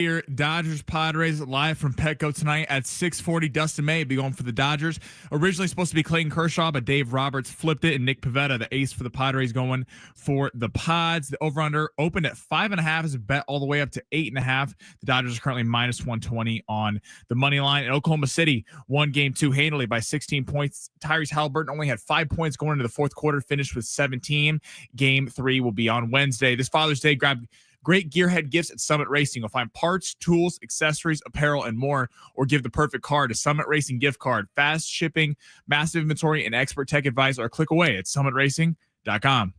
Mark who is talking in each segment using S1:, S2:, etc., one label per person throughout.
S1: Here, Dodgers Padres live from Petco tonight at 6:40. Dustin May be going for the Dodgers. Originally supposed to be Clayton Kershaw, but Dave Roberts flipped it, and Nick Pivetta, the ace for the Padres, going for the Pods. The over/under opened at 5.5 as a bet all the way up to 8.5. The Dodgers are currently minus 120 on the money line. And Oklahoma City won Game 2 handily by 16 points. Tyrese Halliburton only had 5 points going into the fourth quarter, finished with 17. Game 3 will be on Wednesday. This Father's Day, grab great gearhead gifts at Summit Racing. You'll find parts, tools, accessories, apparel, and more, or give the perfect card, a Summit Racing gift card. Fast shipping, massive inventory, and expert tech advice are a click away at summitracing.com.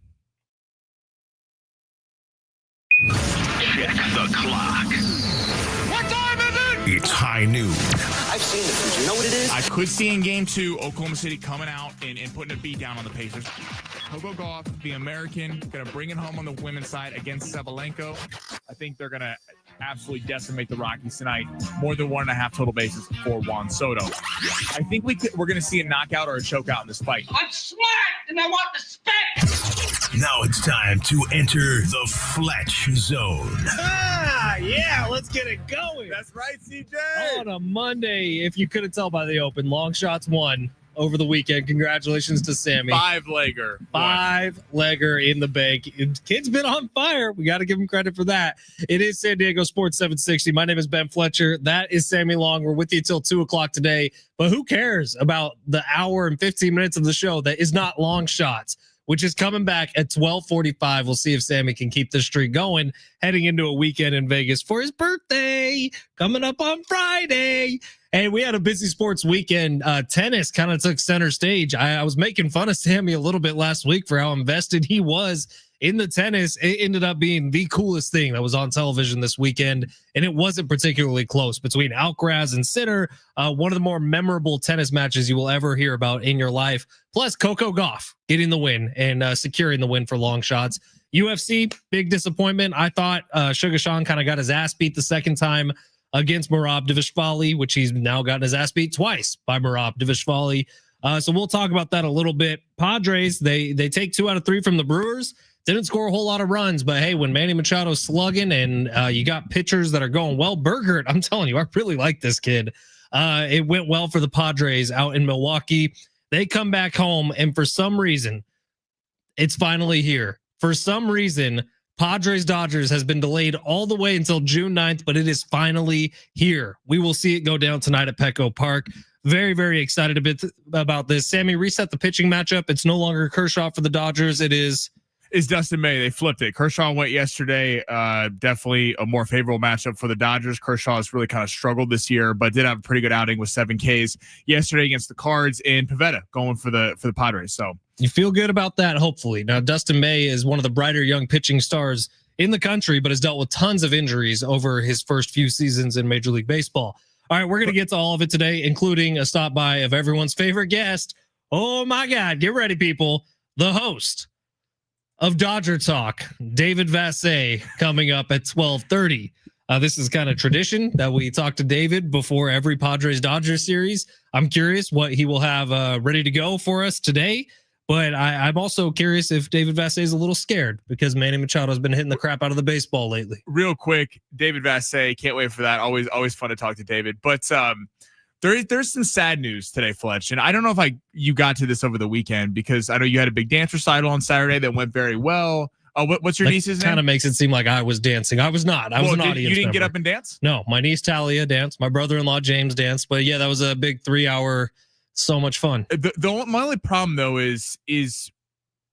S2: Check the clock. What time is it? It's high noon.
S3: I've seen the future. You know what it is?
S1: I could see in Game 2 Oklahoma City coming out and putting a beat down on the Pacers. Coco Gauff, the American, going to bring it home on the women's side against Sabalenko. I think they're going to absolutely decimate the Rockies tonight. More than 1.5 total bases for Juan Soto. I think we're going to see a knockout or a chokeout in this fight.
S4: I'm smart and I want respect.
S2: Now it's time to enter the Fletch Zone.
S5: Yeah, let's get it going.
S1: That's right, CJ.
S5: On a Monday, if you couldn't tell by the open, long shots won over the weekend. Congratulations to Sammy.
S1: Five-legger
S5: in the bank. Kid's been on fire. We got to give him credit for that. It is San Diego Sports 760. My name is Ben Fletcher. That is Sammy Long. We're with you till 2 o'clock today. But who cares about the hour and 15 minutes of the show that is not long shots, which is coming back at 12:45. We'll see if Sammy can keep this streak going heading into a weekend in Vegas for his birthday coming up on Friday. Hey, we had a busy sports weekend. Tennis kind of took center stage. I was making fun of Sammy a little bit last week for how invested he was in the tennis. It ended up being the coolest thing that was on television this weekend, and it wasn't particularly close between Alcaraz and Sinner. One of the more memorable tennis matches you will ever hear about in your life. Plus, Coco Gauff getting the win and securing the win for long shots. UFC, big disappointment. I thought Sugar Sean kind of got his ass beat the second time against Merab Dvalishvili, which he's now gotten his ass beat twice by Merab Dvalishvili. So we'll talk about that a little bit. Padres, they take 2 out of 3 from the Brewers. Didn't score a whole lot of runs, but hey, when Manny Machado's slugging and you got pitchers that are going well, Burgert, I'm telling you, I really like this kid. It went well for the Padres out in Milwaukee. They come back home, and for some reason, it's finally here. For some reason, Padres-Dodgers has been delayed all the way until June 9th, but it is finally here. We will see it go down tonight at Petco Park. Very, very excited a bit about this. Sammy, reset the pitching matchup. It's no longer Kershaw for the Dodgers. It is
S1: Dustin May. They flipped it. Kershaw went yesterday. Definitely a more favorable matchup for the Dodgers. Kershaw has really kind of struggled this year, but did have a pretty good outing with 7 Ks yesterday against the Cards, and Pivetta going for the Padres. So
S5: you feel good about that, hopefully. Now, Dustin May is one of the brighter young pitching stars in the country, but has dealt with tons of injuries over his first few seasons in Major League Baseball. All right, we're going to get to all of it today, including a stop by of everyone's favorite guest. Oh, my God. Get ready, people. The host of Dodger Talk, David Vassegh, coming up at 12:30. This is kind of tradition that we talk to David before every Padres-Dodgers series. I'm curious what he will have ready to go for us today. But I'm also curious if David Vassegh is a little scared because Manny Machado has been hitting the crap out of the baseball lately.
S1: Real quick, David Vassegh, can't wait for that. Always fun to talk to David. But there's some sad news today, Fletch. And I don't know if you got to this over the weekend because I know you had a big dance recital on Saturday that went very well. What's your niece's name?
S5: Kind of makes it seem like I was dancing. I was not. I was an audience member.
S1: You didn't get up and dance?
S5: No, my niece Talia danced. My brother-in-law James danced. But yeah, that was a big 3-hour. So much fun.
S1: My only problem though is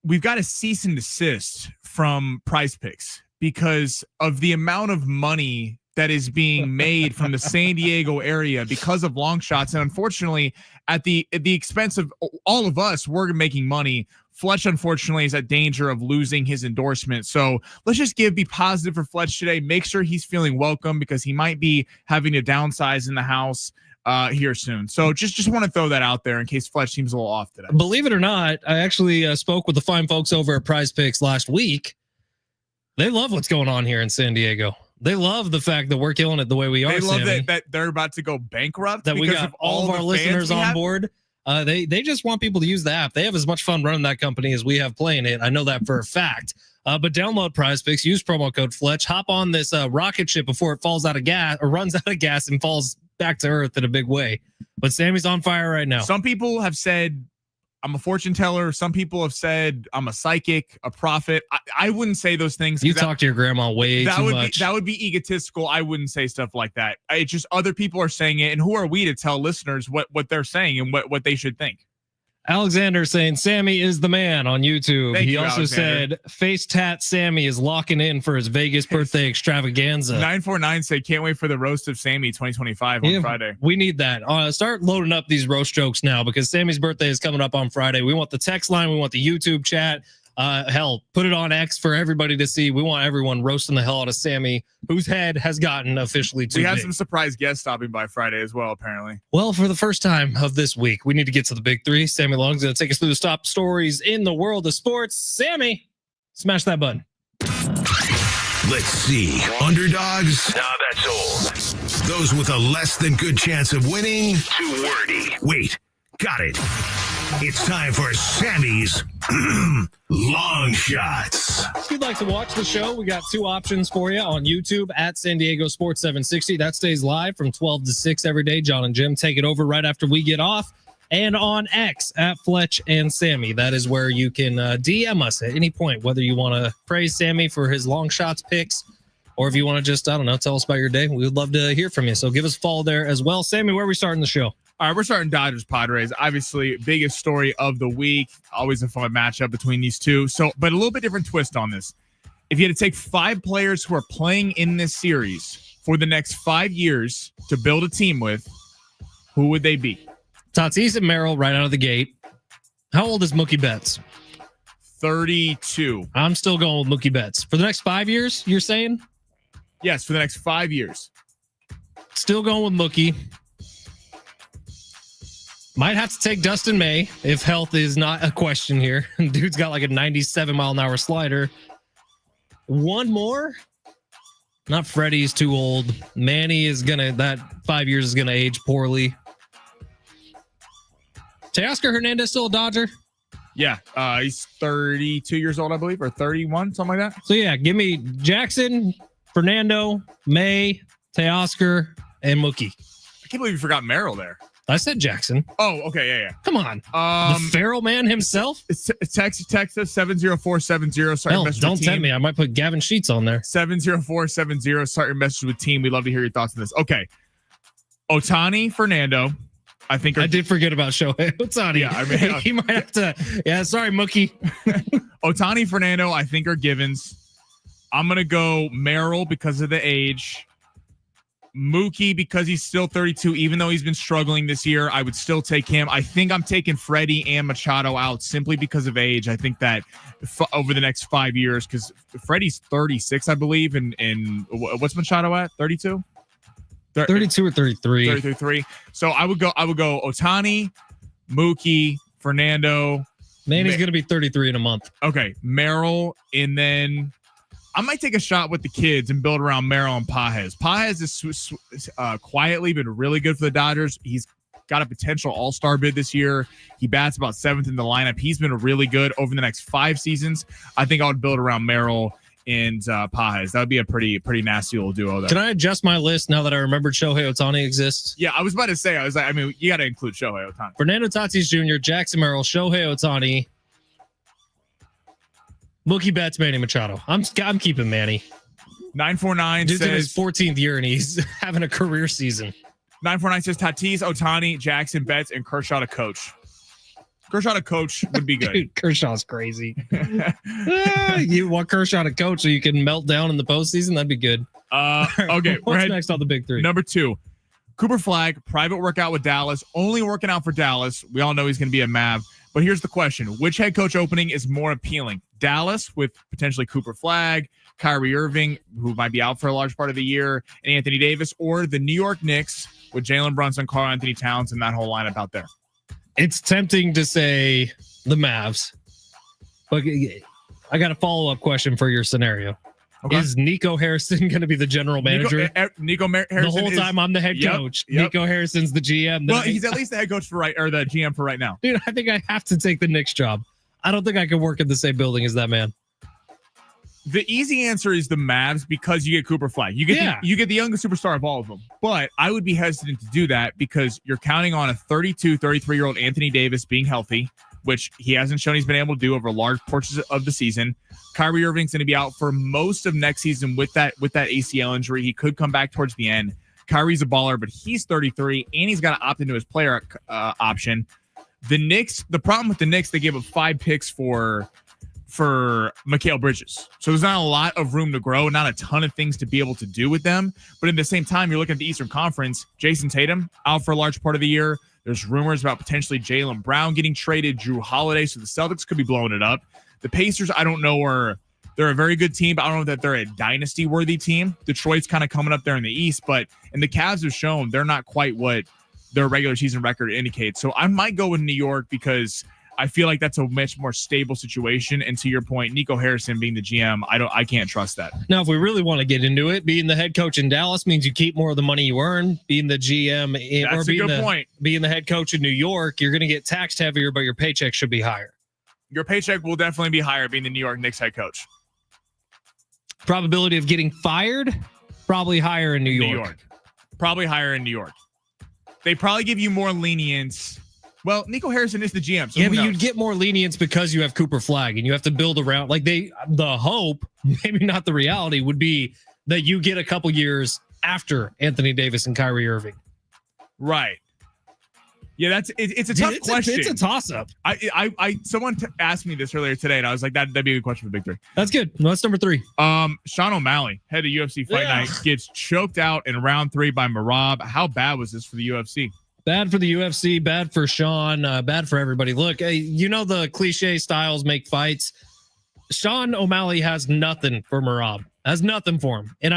S1: we've got a cease and desist from Prize Picks because of the amount of money that is being made from the San Diego area because of long shots, and unfortunately, at the expense of all of us, we're making money. Fletch, unfortunately, is at danger of losing his endorsement. So let's just be positive for Fletch today. Make sure he's feeling welcome because he might be having to downsize in the house here soon. So just want to throw that out there in case Fletch seems a little off today.
S5: Believe it or not, I actually spoke with the fine folks over at Prize Picks last week. They love what's going on here in San Diego. They love the fact that we're killing it the way we are.
S1: They love that they're about to go bankrupt.
S5: That we got all of our listeners on board. They just want people to use the app. They have as much fun running that company as we have playing it. I know that for a fact. But download Prize Picks, use promo code Fletch, hop on this rocket ship before it falls out of gas or runs out of gas and falls back to earth in a big way. But Sammy's on fire right now.
S1: Some people have said I'm a fortune teller. Some people have said I'm a psychic, a prophet. I wouldn't say those things.
S5: You talk to your grandma way too much.
S1: That would be egotistical. I wouldn't say stuff like that. It's just other people are saying it, and who are we to tell listeners what they're saying and what they should think?
S5: Alexander saying Sammy is the man on YouTube.
S1: Thank
S5: he
S1: you,
S5: also
S1: Alexander.
S5: said face tat Sammy is locking in for his Vegas birthday extravaganza.
S1: 949 said can't wait for the roast of Sammy 2025 on Friday.
S5: We need that. Start loading up these roast jokes now because Sammy's birthday is coming up on Friday. We want the text line. We want the YouTube chat. Hell, put it on X for everybody to see. We want everyone roasting the hell out of Sammy, whose head has gotten officially too big.
S1: We have some surprise guests stopping by Friday as well, apparently.
S5: Well, for the first time of this week, we need to get to the big three. Sammy Long's going to take us through the top stories in the world of sports. Sammy, smash that button.
S2: Let's see. Underdogs? Nah, that's old. Those with a less than good chance of winning? Too wordy. Wait, got it. It's time for Sammy's Long Shots.
S5: If you'd like to watch the show, we got two options for you on YouTube at San Diego Sports 760. That stays live from 12 to 6 every day. John and Jim take it over right after we get off. And on X at Fletch and Sammy. That is where you can DM us at any point, whether you want to praise Sammy for his long shots picks, or if you want to just, I don't know, tell us about your day. We would love to hear from you. So give us a follow there as well. Sammy, where are we starting the show?
S1: All right, we're starting Dodgers Padres. Obviously, biggest story of the week. Always a fun matchup between these two. So, but a little bit different twist on this. If you had to take 5 players who are playing in this series for the next 5 years to build a team with, who would they be?
S5: Tatis and Merrill right out of the gate. How old is Mookie Betts?
S1: 32.
S5: I'm still going with Mookie Betts. For the next 5 years, you're saying?
S1: Yes, for the next 5 years.
S5: Still going with Mookie. Might have to take Dustin May if health is not a question here. Dude's got like a 97-mile-an-hour slider. One more? Not Freddie's too old. Manny is that 5 years is gonna age poorly. Teoscar Hernandez still a Dodger?
S1: Yeah, he's 32 years old, I believe, or 31, something like that.
S5: So yeah, give me Jackson, Fernando, May, Teoscar, and Mookie.
S1: I can't believe you forgot Merrill there.
S5: I said Jackson.
S1: Oh, okay, yeah.
S5: Come on. The feral man himself?
S1: It's text us 70470. Start your message
S5: Don't
S1: with
S5: tell
S1: team.
S5: me. I might put Gavin Sheets on there.
S1: 70470. Start your message with team. We'd love to hear your thoughts on this. Okay. Otani, Fernando. I
S5: did forget about Shohei Ohtani.
S1: Yeah, I mean,
S5: he might have to. Yeah, sorry, Mookie.
S1: Otani, Fernando, I think are givens. I'm going to go Merrill because of the age. Mookie because he's still 32, even though he's been struggling this year. I would still take him. I think I'm taking Freddie and Machado out simply because of age. I think that over the next 5 years, because Freddie's 36, I believe, and what's Machado at? 32?
S5: 32 or 33.
S1: 33. So I would go Otani, Mookie, Fernando.
S5: Man, he's going to be 33 in a month.
S1: Okay, Merrill, and then I might take a shot with the kids and build around Merrill and Pages. Pages is quietly been really good for the Dodgers. He's got a potential all-star bid this year. He bats about 7th in the lineup. He's been really good over the next 5 seasons. I think I would build around Merrill and Pages. That would be a pretty nasty little duo, though.
S5: Can I adjust my list now that I remembered Shohei Ohtani exists?
S1: Yeah, I was about to say, I mean, you got to include Shohei Ohtani.
S5: Fernando Tatis Jr., Jackson Merrill, Shohei Ohtani, Mookie Betts, Manny Machado. I'm keeping Manny.
S1: 949
S5: Dude's in
S1: says
S5: his 14th year and he's having a career season.
S1: 949 says Tatis, Ohtani, Jackson, Betts, and Kershaw to coach. Kershaw to coach would be good.
S5: Dude, Kershaw's crazy. You want Kershaw to coach so you can melt down in the postseason? That'd be good.
S1: Okay,
S5: What's next on the big three?
S1: Number 2, Cooper Flagg, private workout with Dallas, only working out for Dallas. We all know he's going to be a Mav. But here's the question. Which head coach opening is more appealing? Dallas with potentially Cooper Flagg, Kyrie Irving, who might be out for a large part of the year, and Anthony Davis, or the New York Knicks with Jalen Brunson, Karl Anthony Towns, and that whole lineup out there?
S5: It's tempting to say the Mavs, but I got a follow-up question for your scenario. Okay. Is Nico Harrison going to be the general manager?
S1: Nico Harrison.
S5: The whole time I'm the head coach.
S1: Yep.
S5: Nico Harrison's the GM.
S1: Well, he's at least the head coach the GM for right now.
S5: Dude, I think I have to take the Knicks job. I don't think I can work in the same building as that man.
S1: The easy answer is the Mavs because you get Cooper Flag. You get the youngest superstar of all of them. But I would be hesitant to do that because you're counting on a 32, 33-year-old Anthony Davis being healthy, which he hasn't shown he's been able to do over large portions of the season. Kyrie Irving's going to be out for most of next season with that ACL injury. He could come back towards the end. Kyrie's a baller, but he's 33, and he's got to opt into his player option. The problem with the Knicks, they gave up 5 picks for Mikal Bridges. So there's not a lot of room to grow, not a ton of things to be able to do with them. But at the same time, you're looking at the Eastern Conference. Jason Tatum out for a large part of the year. There's rumors about potentially Jaylen Brown getting traded, Drew Holiday. So the Celtics could be blowing it up. The Pacers, I don't know, they're a very good team, but I don't know that they're a dynasty-worthy team. Detroit's kind of coming up there in the East, and the Cavs have shown they're not quite what their regular season record indicates. So I might go with New York because I feel like that's a much more stable situation. And to your point, Nico Harrison being the GM, I can't trust that.
S5: Now, if we really want to get into it, being the head coach in Dallas means you keep more of the money you earn. Being the GM being the head coach in New York, you're going to get taxed heavier, but your paycheck should be higher.
S1: Your paycheck will definitely be higher being the New York Knicks head coach.
S5: Probability of getting fired, probably higher in New York.
S1: Probably higher in New York. They probably give you more lenience. Well, Nico Harrison is the GM. So
S5: yeah, but you'd get more lenience because you have Cooper Flag and you have to build around. Like the hope, maybe not the reality, would be that you get a couple years after Anthony Davis and Kyrie Irving.
S1: Right. Yeah, it's a tough question.
S5: It's a toss-up.
S1: Someone asked me this earlier today, and I was like, that'd be a good question for Big Three.
S5: That's good. No, that's number 3.
S1: Sean O'Malley, head of UFC Fight Night, gets choked out in round 3 by Merab. How bad was this for the UFC?
S5: Bad for the UFC, bad for Sean, bad for everybody. Look, the cliche styles make fights. Sean O'Malley has nothing for Merab. Has nothing for him. And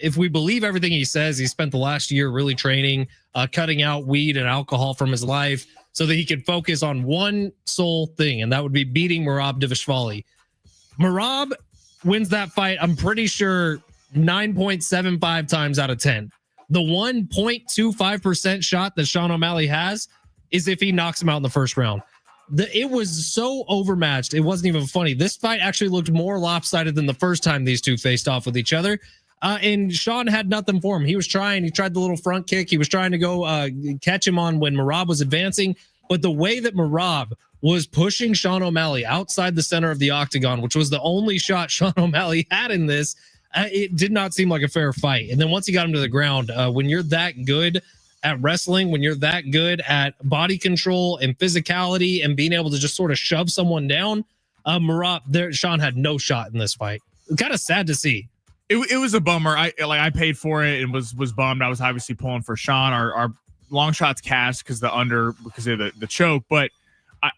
S5: if we believe everything he says, he spent the last year really training, cutting out weed and alcohol from his life so that he could focus on one sole thing, and that would be beating Merab Dvalishvili. Merab wins that fight, I'm pretty sure, 9.75 times out of 10. The 1.25% shot that Sean O'Malley has is if he knocks him out in the first round. It was so overmatched. It wasn't even funny. This fight actually looked more lopsided than the first time these two faced off with each other. And Sean had nothing for him. He tried the little front kick. He was trying to go catch him on when Merab was advancing. But the way that Merab was pushing Sean O'Malley outside the center of the octagon, which was the only shot Sean O'Malley had in this, it did not seem like a fair fight. And then once he got him to the ground, when you're that good at wrestling, when you're that good at body control and physicality and being able to just sort of shove someone down, Sean had no shot in this fight. Kind of sad to see.
S1: It was a bummer. I paid for it and was bummed. I was obviously pulling for Sean. Our long shots cast because of the choke. But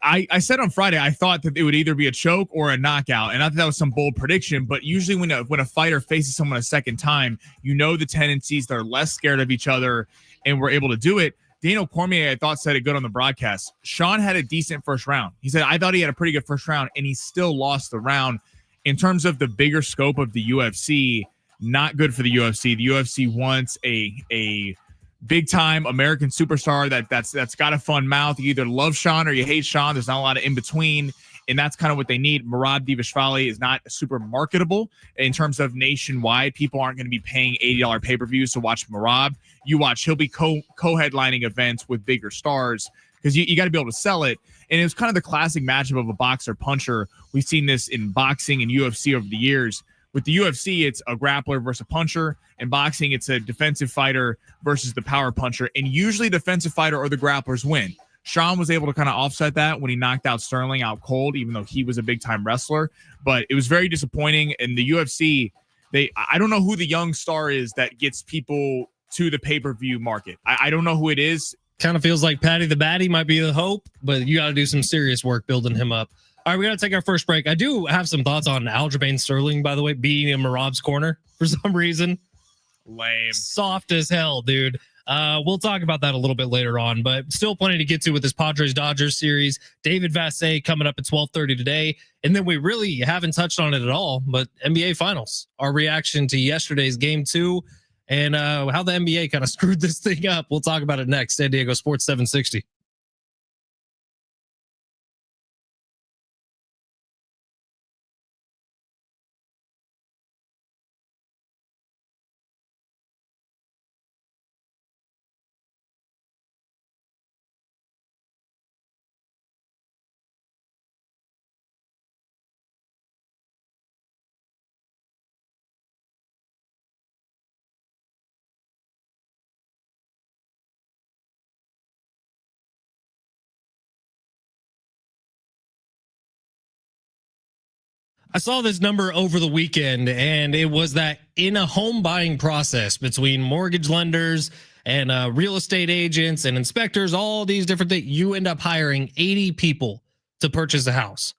S1: I said on Friday I thought that it would either be a choke or a knockout, and I thought that was some bold prediction. But usually when a fighter faces someone a second time, the tendencies, they're less scared of each other, and we're able to do it. Daniel Cormier, I thought, said it good on the broadcast. Sean had a decent first round. He said, I thought he had a pretty good first round, and he still lost the round. In terms of the bigger scope of the UFC, not good for the UFC. The UFC wants a big-time American superstar that's got a fun mouth. You either love Sean or you hate Sean. There's not a lot of in-between, and that's kind of what they need. Merab Dvalishvili is not super marketable in terms of nationwide. People aren't going to be paying $80 pay-per-views to watch Merab. He'll be co-headlining events with bigger stars because you got to be able to sell it. And it was kind of the classic matchup of a boxer-puncher. We've seen this in boxing and UFC over the years. With the UFC, it's a grappler versus a puncher. In boxing, it's a defensive fighter versus the power puncher. And usually defensive fighter or the grapplers win. Sean was able to kind of offset that when he knocked out Sterling out cold, even though he was a big-time wrestler. But it was very disappointing. In the UFC, I don't know who the young star is that gets people to the pay-per-view market. I don't know who it is.
S5: Kind of feels like Patty the Batty might be the hope, but you got to do some serious work building him up. All right, we got to take our first break. I do have some thoughts on Aljamain Sterling, by the way, being in Merab's corner for some reason.
S1: Lame.
S5: Soft as hell, dude. We'll talk about that a little bit later on, but still plenty to get to with this Padres-Dodgers series. David Vassegh coming up at 12:30 today. And then we really haven't touched on it at all, but NBA Finals, our reaction to yesterday's Game 2 and how the NBA kind of screwed this thing up. We'll talk about it next. San Diego Sports 760. I saw this number over the weekend, and it was that in a home buying process between mortgage lenders and real estate agents and inspectors, all these different things, you end up hiring 80 people to purchase a house.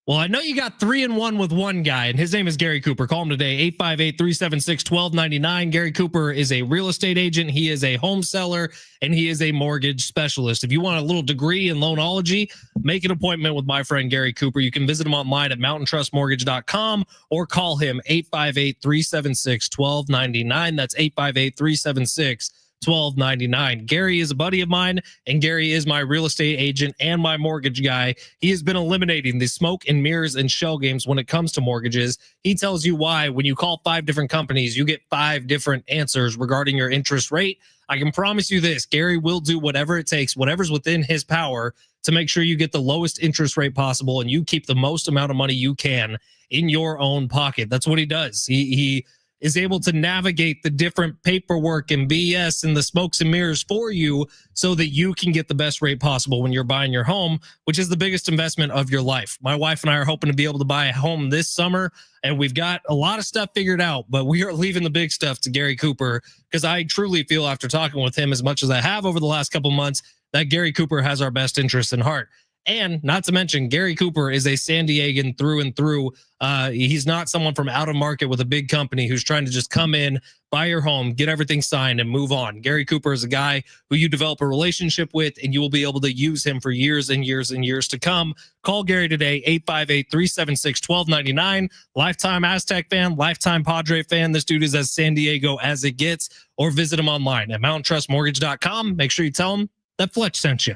S5: Well, I know you got 3-1 with one guy, and his name is Gary Cooper. Call him today, 858-376-1299. Gary Cooper is a real estate agent. He is a home seller, and he is a mortgage specialist. If you want a little degree in loanology, make an appointment with my friend Gary Cooper. You can visit him online at mountaintrustmortgage.com or call him 858-376-1299. That's 858-376-1299. Gary is a buddy of mine, and Gary is my real estate agent and my mortgage guy. He has been eliminating the smoke and mirrors and shell games when it comes to mortgages. He tells you why when you call 5 different companies, you get 5 different answers regarding your interest rate. I can promise you this, Gary will do whatever it takes, whatever's within his power, to make sure you get the lowest interest rate possible and you keep the most amount of money you can in your own pocket. That's what he does. He is able to navigate the different paperwork and BS and the smokes and mirrors for you so that you can get the best rate possible when you're buying your home, which is the biggest investment of your life. My wife and I are hoping to be able to buy a home this summer, and we've got a lot of stuff figured out, but we are leaving the big stuff to Gary Cooper because I truly feel, after talking with him as much as I have over the last couple months, that Gary Cooper has our best interests in heart. And not to mention, Gary Cooper is a San Diegan through and through. He's not someone from out of market with a big company who's trying to just come in, buy your home, get everything signed, and move on. Gary Cooper is a guy who you develop a relationship with, and you will be able to use him for years and years and years to come. Call Gary today, 858-376-1299. Lifetime Aztec fan, lifetime Padre fan. This dude is as San Diego as it gets. Or visit him online at mountaintrustmortgage.com. Make sure you tell him that Fletch sent you.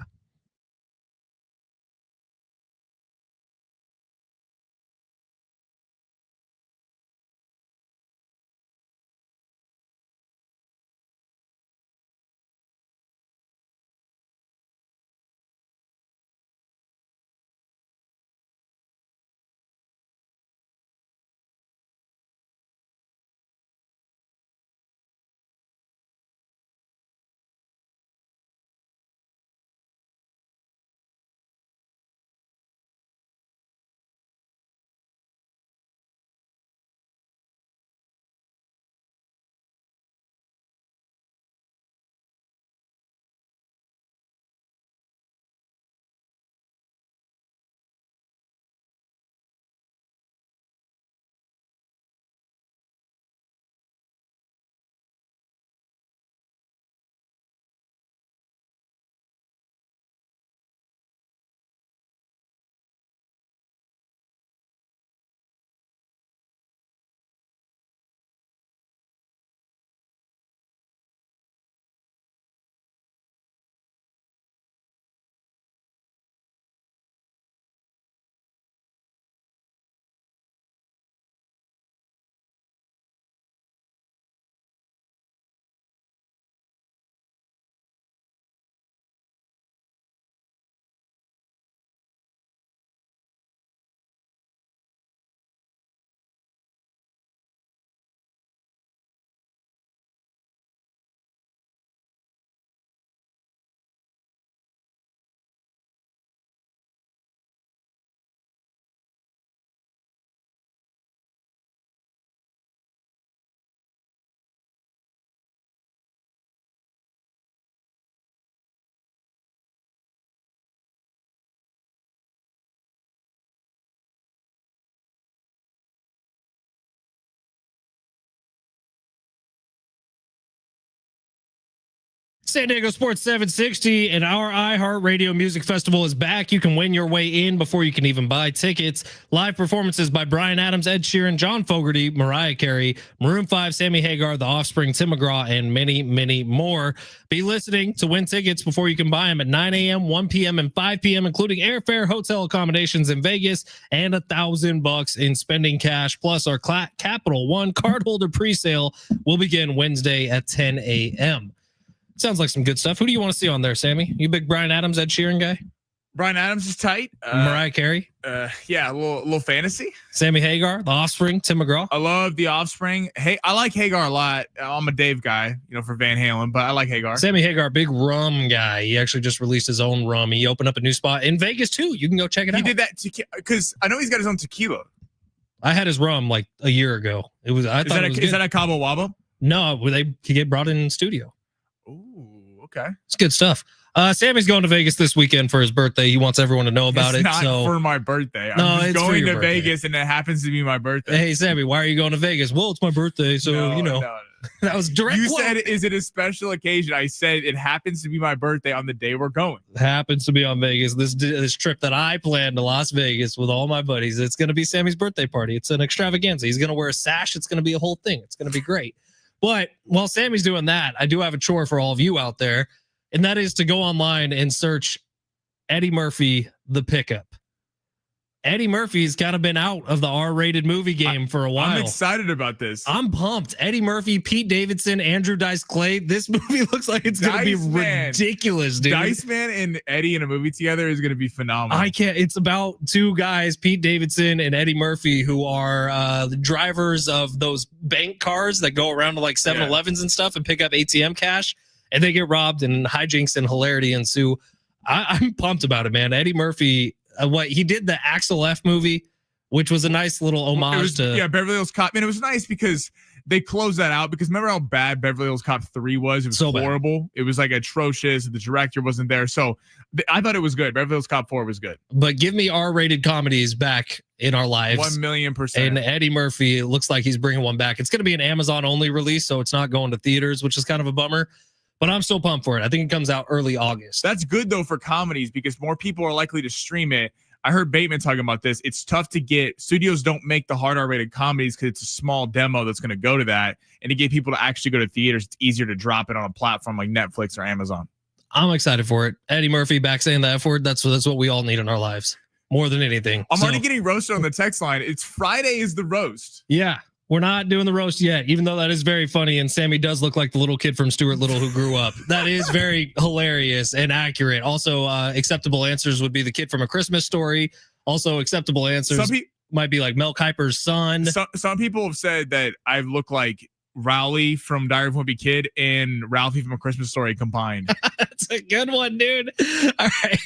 S5: San Diego Sports 760 and our iHeartRadio Music Festival is back. You can win your way in before you can even buy tickets. Live performances by Bryan Adams, Ed Sheeran, John Fogerty, Mariah Carey, Maroon 5, Sammy Hagar, The Offspring, Tim McGraw, and many, many more. Be listening to win tickets before you can buy them at 9 a.m., 1 p.m., and 5 p.m., including airfare, hotel accommodations in Vegas, and $1,000 in spending cash. Plus, our Capital One cardholder presale will begin Wednesday at 10 a.m. Sounds like some good stuff. Who do you want to see on there, Sammy? You big Bryan Adams, Ed Sheeran guy?
S1: Bryan Adams is tight.
S5: Mariah Carey?
S1: Yeah, a little fantasy.
S5: Sammy Hagar, The Offspring, Tim McGraw?
S1: I love The Offspring. Hey, I like Hagar a lot. I'm a Dave guy, for Van Halen, but I like Hagar.
S5: Sammy Hagar, big rum guy. He actually just released his own rum. He opened up a new spot in Vegas, too. You can go check it out.
S1: He did that because I know he's got his own tequila.
S5: I had his rum like a year ago. It was. I thought it was
S1: Is that a Cabo Wabo?
S5: No, they get brought in studio.
S1: Ooh, okay.
S5: It's good stuff. Sammy's going to Vegas this weekend for his birthday. He wants everyone to know about it.
S1: Not
S5: so
S1: for my birthday.
S5: No,
S1: I'm just
S5: it's for
S1: going
S5: your
S1: to
S5: birthday.
S1: Vegas, and it happens to be my birthday.
S5: Hey, Sammy, why are you going to Vegas? Well, it's my birthday, so
S1: No.
S5: that was direct.
S1: You
S5: quote.
S1: said, is it a special occasion? I said it happens to be my birthday on the day we're going.
S5: Happens to be on Vegas. This trip that I planned to Las Vegas with all my buddies. It's going to be Sammy's birthday party. It's an extravaganza. He's going to wear a sash. It's going to be a whole thing. It's going to be great. But while Sammy's doing that, I do have a chore for all of you out there, and that is to go online and search Eddie Murphy, the pickup. Eddie Murphy's kind of been out of the R-rated movie game for a while.
S1: I'm excited about this.
S5: I'm pumped. Eddie Murphy, Pete Davidson, Andrew Dice Clay. This movie looks like it's going to be ridiculous, dude.
S1: Dice Man and Eddie in a movie together is going to be phenomenal.
S5: I can't. It's about two guys, Pete Davidson and Eddie Murphy, who are the drivers of those bank cars that go around to like 7-Elevens and stuff and pick up ATM cash, and they get robbed and hijinks and hilarity ensue. I'm pumped about it, man. Eddie Murphy. What he did, the Axel F movie, which was a nice little homage to
S1: Beverly Hills Cop. And it was nice because they closed that out, because remember how bad Beverly Hills Cop 3 was? It was so horrible. Bad. It was like atrocious. The director wasn't there. So I thought it was good. Beverly Hills Cop 4 was good.
S5: But give me R-rated comedies back in our lives.
S1: 1,000,000%.
S5: And Eddie Murphy, it looks like he's bringing one back. It's going to be an Amazon only release, so it's not going to theaters, which is kind of a bummer. But I'm still pumped for it. I think it comes out early August.
S1: That's good, though, for comedies, because more people are likely to stream it. I heard Bateman talking about this. It's tough to get. Studios don't make the hard R-rated comedies because it's a small demo that's going to go to that. And to get people to actually go to theaters, it's easier to drop it on a platform like Netflix or Amazon.
S5: I'm excited for it. Eddie Murphy back saying the F word. That's what we all need in our lives more than anything.
S1: I'm already getting roasted on the text line. It's Friday is the roast.
S5: Yeah. We're not doing the roast yet, even though that is very funny. And Sammy does look like the little kid from Stuart Little who grew up. That is very hilarious and accurate. Also, acceptable answers would be the kid from A Christmas Story. Also, acceptable answers might be like Mel Kiper's son.
S1: Some people have said that I look like Rowley from Diary of a Wimpy Kid and Ralphie from A Christmas Story combined.
S5: That's a good one, dude. All right,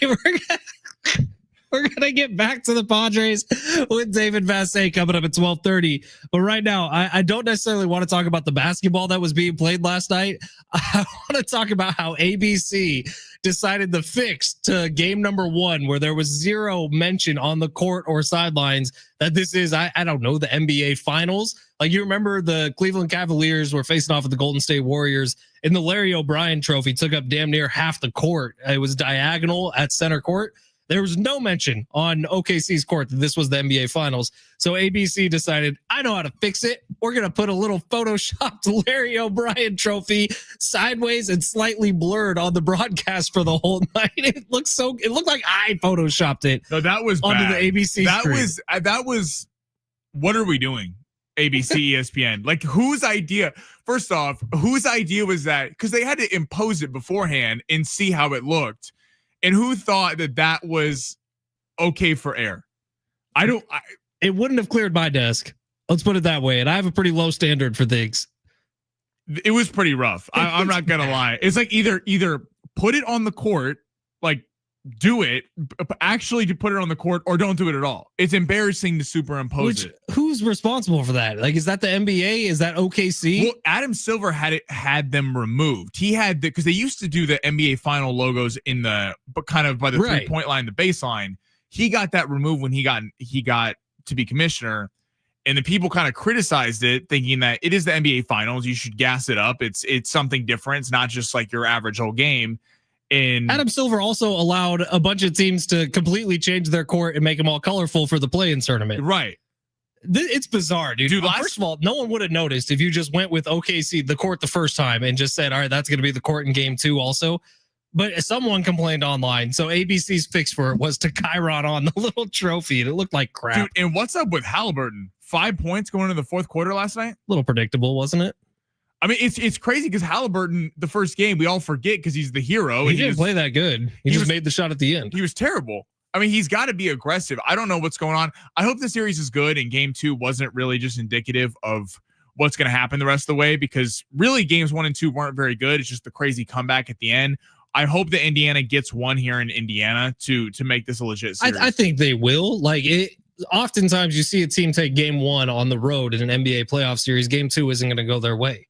S5: we're gonna get back to the Padres with David Vassegh coming up at 12:30. But right now, I don't necessarily want to talk about the basketball that was being played last night. I want to talk about how ABC decided the fix to game number 1, where there was zero mention on the court or sidelines, that this is, I don't know, the NBA Finals. Like, you remember the Cleveland Cavaliers were facing off with the Golden State Warriors, and the Larry O'Brien trophy took up damn near half the court. It was diagonal at center court. There was no mention on OKC's court that this was the NBA Finals. So ABC decided, I know how to fix it. We're going to put a little photoshopped Larry O'Brien trophy sideways and slightly blurred on the broadcast for the whole night. It looked like I photoshopped it.
S1: No, that was
S5: onto
S1: bad.
S5: The ABC screen.
S1: That was, what are we doing? ABC, ESPN. Like, whose idea? First off, whose idea was that? Because they had to impose it beforehand and see how it looked. And who thought that was okay for air?
S5: It wouldn't have cleared my desk. Let's put it that way. And I have a pretty low standard for things.
S1: It was pretty rough. I'm not going to lie. It's like either put it on the court, like do it, actually to put it on the court, or don't do it at all. It's embarrassing to superimpose it.
S5: Who's responsible for that? Like, is that the NBA? Is that OKC?
S1: Well, Adam Silver had them removed. He had because they used to do the NBA final logos but kind of by the 3-point line, the baseline. He got that removed when he got to be commissioner, and the people kind of criticized it, thinking that it is the NBA finals. You should gas it up. It's something different. It's not just like your average whole game. And
S5: Adam Silver also allowed a bunch of teams to completely change their court and make them all colorful for the play-in tournament.
S1: Right.
S5: It's bizarre, dude. First of all, no one would have noticed if you just went with OKC, the court the first time, and just said, all right, that's going to be the court in game 2 also. But someone complained online. So ABC's fix for it was to Chiron on the little trophy, and it looked like crap.
S1: Dude, and what's up with Halliburton? 5 points going into the fourth quarter last night?
S5: A little predictable, wasn't it?
S1: I mean, it's crazy because Halliburton, the first game, we all forget because he's the hero.
S5: He didn't play that good. He just made the shot at the end.
S1: He was terrible. I mean, he's got to be aggressive. I don't know what's going on. I hope the series is good, and game 2 wasn't really just indicative of what's going to happen the rest of the way, because really games 1 and 2 weren't very good. It's just the crazy comeback at the end. I hope that Indiana gets one here in Indiana to make this a legit series.
S5: I think they will. Like, oftentimes you see a team take game 1 on the road in an NBA playoff series. Game 2 isn't going to go their way.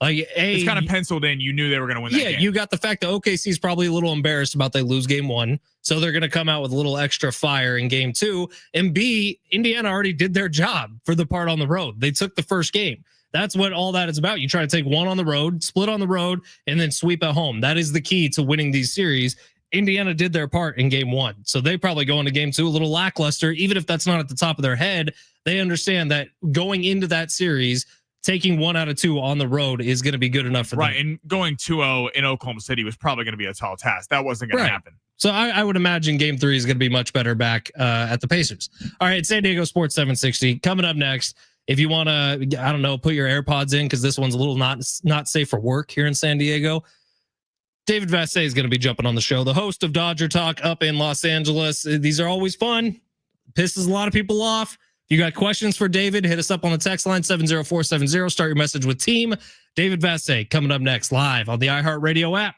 S5: Like
S1: it's kind of penciled in. You knew they were going to win that game.
S5: You got the fact that OKC is probably a little embarrassed about they lose game 1. So they're going to come out with a little extra fire in game 2. And B, Indiana already did their job for the part on the road. They took the first game. That's what all that is about. You try to take one on the road, split on the road, and then sweep at home. That is the key to winning these series. Indiana did their part in game 1. So they probably go into game 2 a little lackluster. Even if that's not at the top of their head, they understand that going into that series, taking 1 out of 2 on the road is going to be good enough for them.
S1: Right, and going 2-0 in Oklahoma City was probably going to be a tall task. That wasn't going to happen.
S5: So I would imagine game 3 is going to be much better back at the Pacers. All right, San Diego Sports 760 coming up next. If you want to, I don't know, put your AirPods in because this one's a little not safe for work here in San Diego. David Vassegh is going to be jumping on the show, the host of Dodger Talk up in Los Angeles. These are always fun. Pisses a lot of people off. If you got questions for David, hit us up on the text line 70470. Start your message with team. David Vassegh coming up next live on the iHeartRadio app.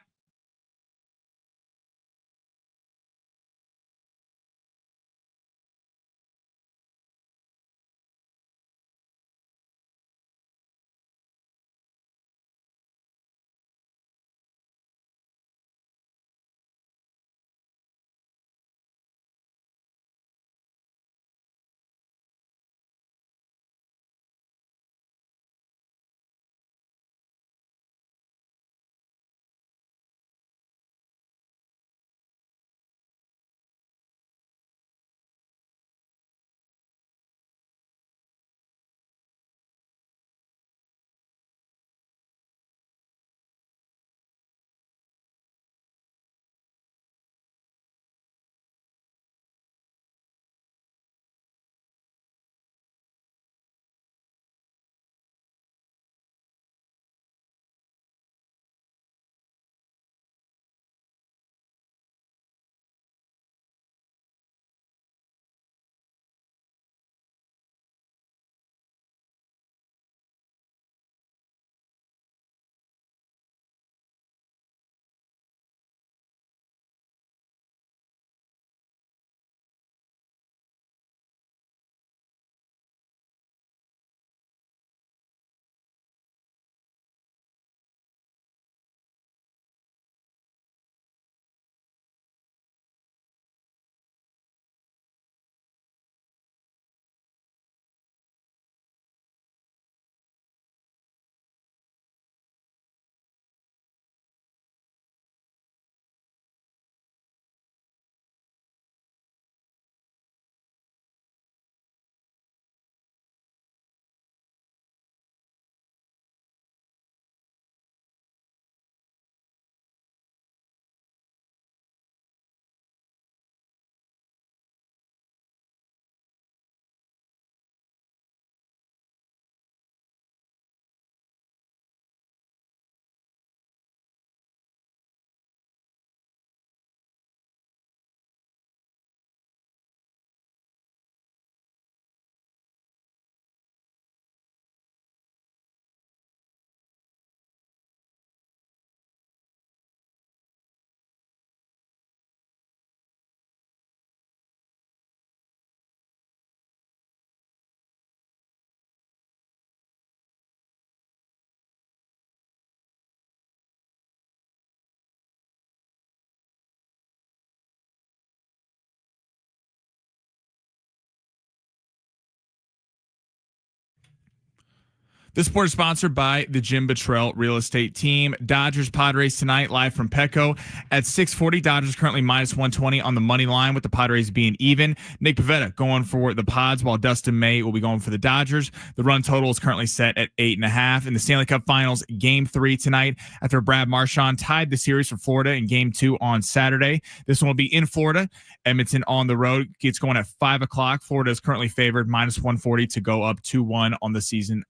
S1: This sport is sponsored by the Jim Buttrell Real Estate Team. Dodgers Padres tonight, live from Petco at 640. Dodgers currently minus 120 on the money line, with the Padres being even. Nick Pivetta going for the Pods, while Dustin May will be going for the Dodgers. The run total is currently set at 8.5. In the Stanley Cup Finals, Game 3 tonight, after Brad Marchand tied the series for Florida in Game 2 on Saturday. This one will be in Florida. Edmonton on the road gets going at 5 o'clock. Florida is currently favored minus 140 to go up 2-1 on the season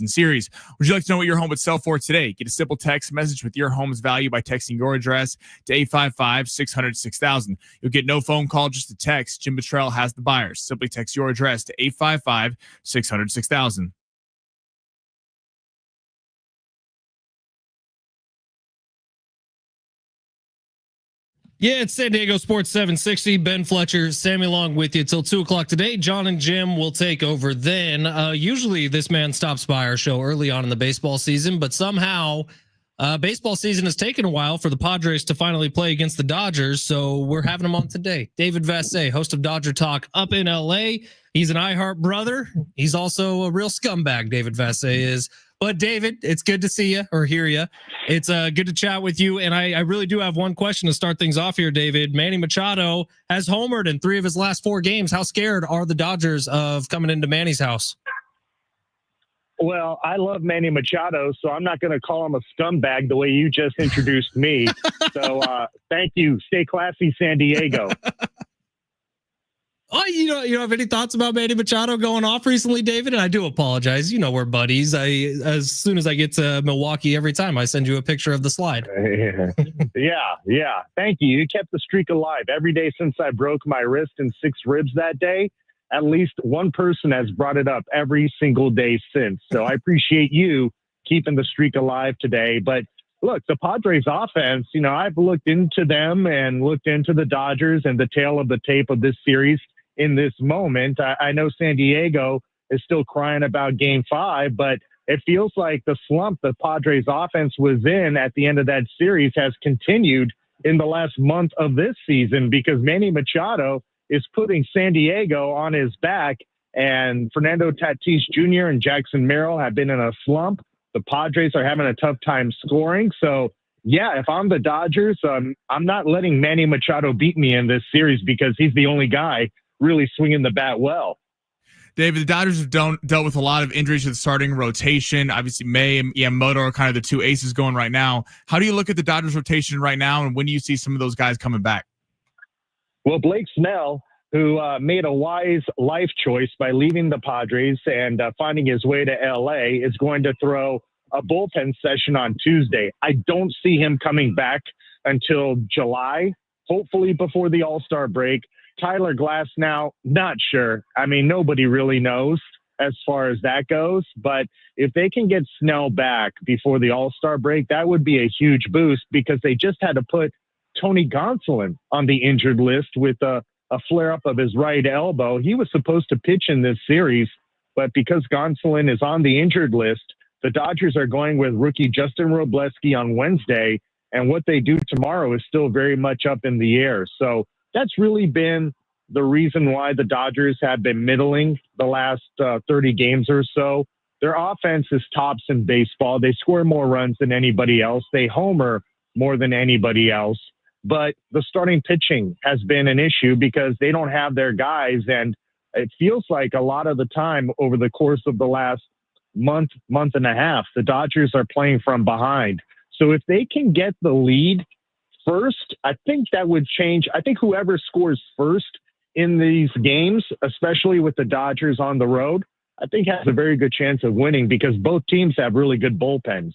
S1: series. Would you like to know what your home would sell for today? Get a simple text message with your home's value by texting your address to 855-600-6000. You'll get no phone call, just a text. Jim Buttrell has the buyers. Simply text your address to 855-600-6000.
S5: Yeah, it's San Diego Sports 760. Ben Fletcher, Sammy Long with you till 2 o'clock today. John and Jim will take over then. Usually this man stops by our show early on in the baseball season, but somehow baseball season has taken a while for the Padres to finally play against the Dodgers, so we're having him on today. David Vassegh, host of Dodger Talk up in L.A. He's an iHeart brother. He's also a real scumbag, David Vassegh is. But David, it's good to see you or hear you. It's good to chat with you. And I really do have one question to start things off here, David. Manny Machado has homered in 3 of his last 4 games. How scared are the Dodgers of coming into Manny's house?
S6: Well, I love Manny Machado, so I'm not going to call him a scumbag the way you just introduced me. So thank you. Stay classy, San Diego.
S5: Oh, you have any thoughts about Manny Machado going off recently, David? And I do apologize. We're buddies. As soon as I get to Milwaukee, every time I send you a picture of the slide.
S6: Yeah. Thank you. You kept the streak alive. Every day since I broke my wrist and 6 ribs that day, at least one person has brought it up every single day since. So I appreciate you keeping the streak alive today. But look, the Padres offense, I've looked into them and looked into the Dodgers and the tail of the tape of this series. In this moment, I know San Diego is still crying about Game 5, but it feels like the slump the Padres offense was in at the end of that series has continued in the last month of this season because Manny Machado is putting San Diego on his back, and Fernando Tatis Jr. and Jackson Merrill have been in a slump. The Padres are having a tough time scoring. So, yeah, if I'm the Dodgers, I'm not letting Manny Machado beat me in this series because he's the only guy really swinging the bat well.
S1: David, the Dodgers have dealt with a lot of injuries to the starting rotation. Obviously, May and Yamamoto are kind of the 2 aces going right now. How do you look at the Dodgers rotation right now, and when do you see some of those guys coming back?
S6: Well, Blake Snell, who made a wise life choice by leaving the Padres and finding his way to L.A., is going to throw a bullpen session on Tuesday. I don't see him coming back until July, hopefully before the All-Star break. Tyler Glass now, not sure. I mean, nobody really knows as far as that goes. But if they can get Snell back before the All-Star break, that would be a huge boost because they just had to put Tony Gonsolin on the injured list with a flare-up of his right elbow. He was supposed to pitch in this series, but because Gonsolin is on the injured list, the Dodgers are going with rookie Justin Robleski on Wednesday, and what they do tomorrow is still very much up in the air. So that's really been the reason why the Dodgers have been middling the last 30 games or so. Their offense is tops in baseball. They score more runs than anybody else. They homer more than anybody else. But the starting pitching has been an issue because they don't have their guys. And it feels like a lot of the time over the course of the last month and a half, the Dodgers are playing from behind. So if they can get the lead first, I think that would change. I think whoever scores first in these games, especially with the Dodgers on the road, I think has a very good chance of winning because both teams have really good bullpens.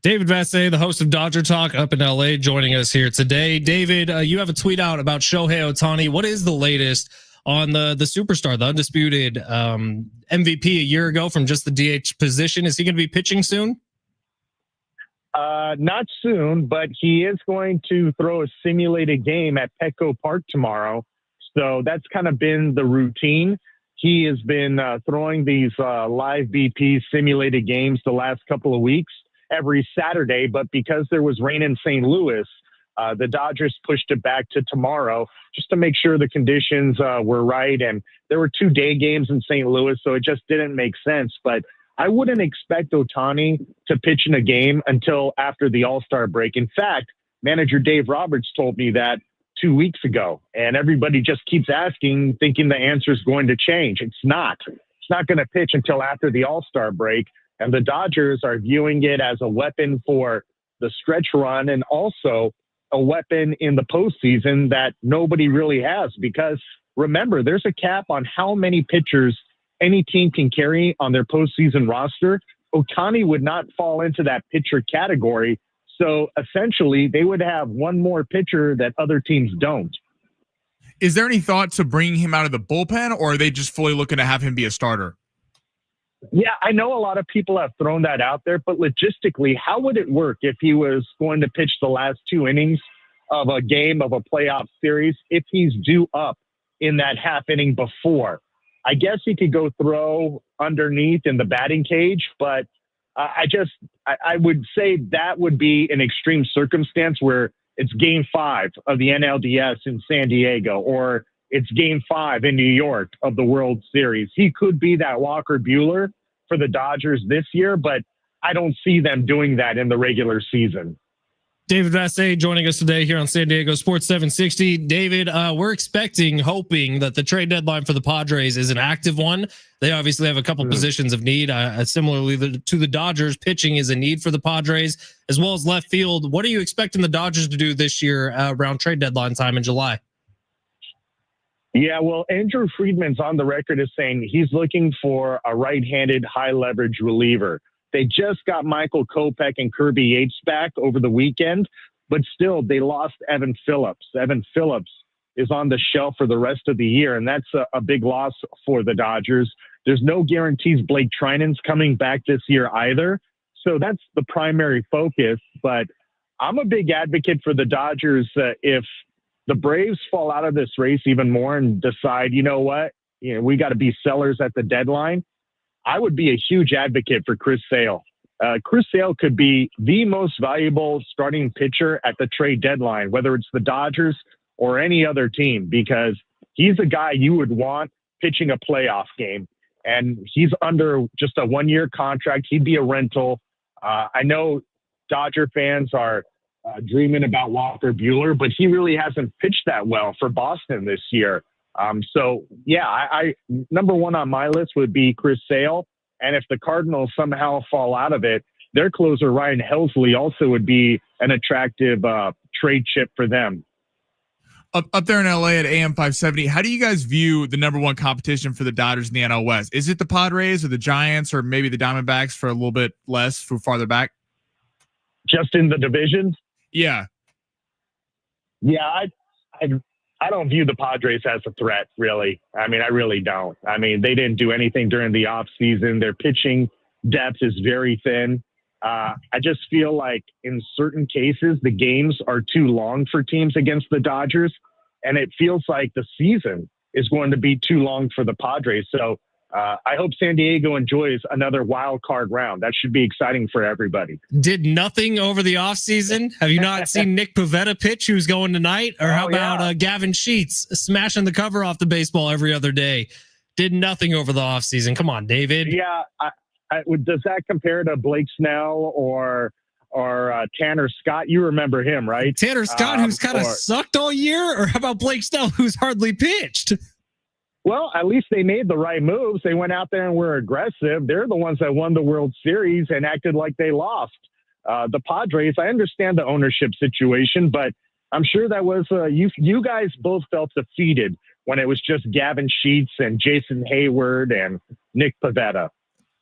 S5: David Vassegh, the host of Dodger Talk up in LA, joining us here today. David, you have a tweet out about Shohei Ohtani. What is the latest on the superstar, the undisputed MVP a year ago from just the DH position? Is he going to be pitching soon?
S6: Not soon, but he is going to throw a simulated game at Petco Park tomorrow. So that's kind of been the routine. He has been throwing these live BP simulated games the last couple of weeks every Saturday. But because there was rain in St. Louis, the Dodgers pushed it back to tomorrow just to make sure the conditions were right. And there were 2 day games in St. Louis, so it just didn't make sense. But I wouldn't expect Ohtani to pitch in a game until after the All-Star break. In fact, manager Dave Roberts told me that 2 weeks ago, and everybody just keeps asking, thinking the answer is going to change. It's not. It's not going to pitch until after the All-Star break, and the Dodgers are viewing it as a weapon for the stretch run and also a weapon in the postseason that nobody really has because, remember, there's a cap on how many pitchers any team can carry on their postseason roster. Ohtani would not fall into that pitcher category. So essentially, they would have one more pitcher that other teams don't.
S1: Is there any thought to bringing him out of the bullpen, or are they just fully looking to have him be a starter?
S6: Yeah, I know a lot of people have thrown that out there, but logistically, how would it work if he was going to pitch the last 2 innings of a game of a playoff series if he's due up in that half inning before. I guess he could go throw underneath in the batting cage, but I would say that would be an extreme circumstance where it's game 5 of the NLDS in San Diego, or it's game 5 in New York of the World Series. He could be that Walker Buehler for the Dodgers this year, but I don't see them doing that in the regular season.
S5: David Vassegh joining us today here on San Diego Sports 760. David, we're hoping that the trade deadline for the Padres is an active one. They obviously have a couple positions of need. Similarly to the Dodgers, pitching is a need for the Padres, as well as left field. What are you expecting the Dodgers to do this year around trade deadline time in July?
S6: Yeah, well, Andrew Friedman's on the record as saying he's looking for a right-handed high-leverage reliever. They just got Michael Kopech and Kirby Yates back over the weekend, but still they lost Evan Phillips. Evan Phillips is on the shelf for the rest of the year, and that's a big loss for the Dodgers. There's no guarantees Blake Trinan's coming back this year either, so that's the primary focus. But I'm a big advocate for the Dodgers. If the Braves fall out of this race even more and decide, you know what, we got to be sellers at the deadline, I would be a huge advocate for Chris Sale. Chris Sale could be the most valuable starting pitcher at the trade deadline, whether it's the Dodgers or any other team, because he's a guy you would want pitching a playoff game. And he's under just a 1-year contract. He'd be a rental. I know Dodger fans are dreaming about Walker Buehler, but he really hasn't pitched that well for Boston this year. So yeah, I number one on my list would be Chris Sale. And if the Cardinals somehow fall out of it, their closer Ryan Helsley also would be an attractive trade chip for them.
S1: Up there in LA at AM 570, how do you guys view the number one competition for the Dodgers in the NL West? Is it the Padres or the Giants or maybe the Diamondbacks for a little bit less for farther back?
S6: Just in the division?
S1: Yeah.
S6: Yeah, I don't view the Padres as a threat, really. I mean, I really don't. I mean, they didn't do anything during the offseason. Their pitching depth is very thin. I just feel like in certain cases, the games are too long for teams against the Dodgers, and it feels like the season is going to be too long for the Padres. So I hope San Diego enjoys another wild card round. That should be exciting for everybody.
S5: Did nothing over the offseason? Have you not seen Nick Pivetta pitch, who's going tonight? Or how about Gavin Sheets smashing the cover off the baseball every other day? Did nothing over the offseason. Come on, David.
S6: Yeah. Does that compare to Blake Snell or Tanner Scott? You remember him, right?
S5: Tanner Scott, who's kind of sucked all year? Or how about Blake Snell, who's hardly pitched?
S6: Well, at least they made the right moves. They went out there and were aggressive. They're the ones that won the World Series and acted like they lost. The Padres, I understand the ownership situation, but I'm sure that was you guys both felt defeated when it was just Gavin Sheets and Jason Hayward and Nick Pivetta.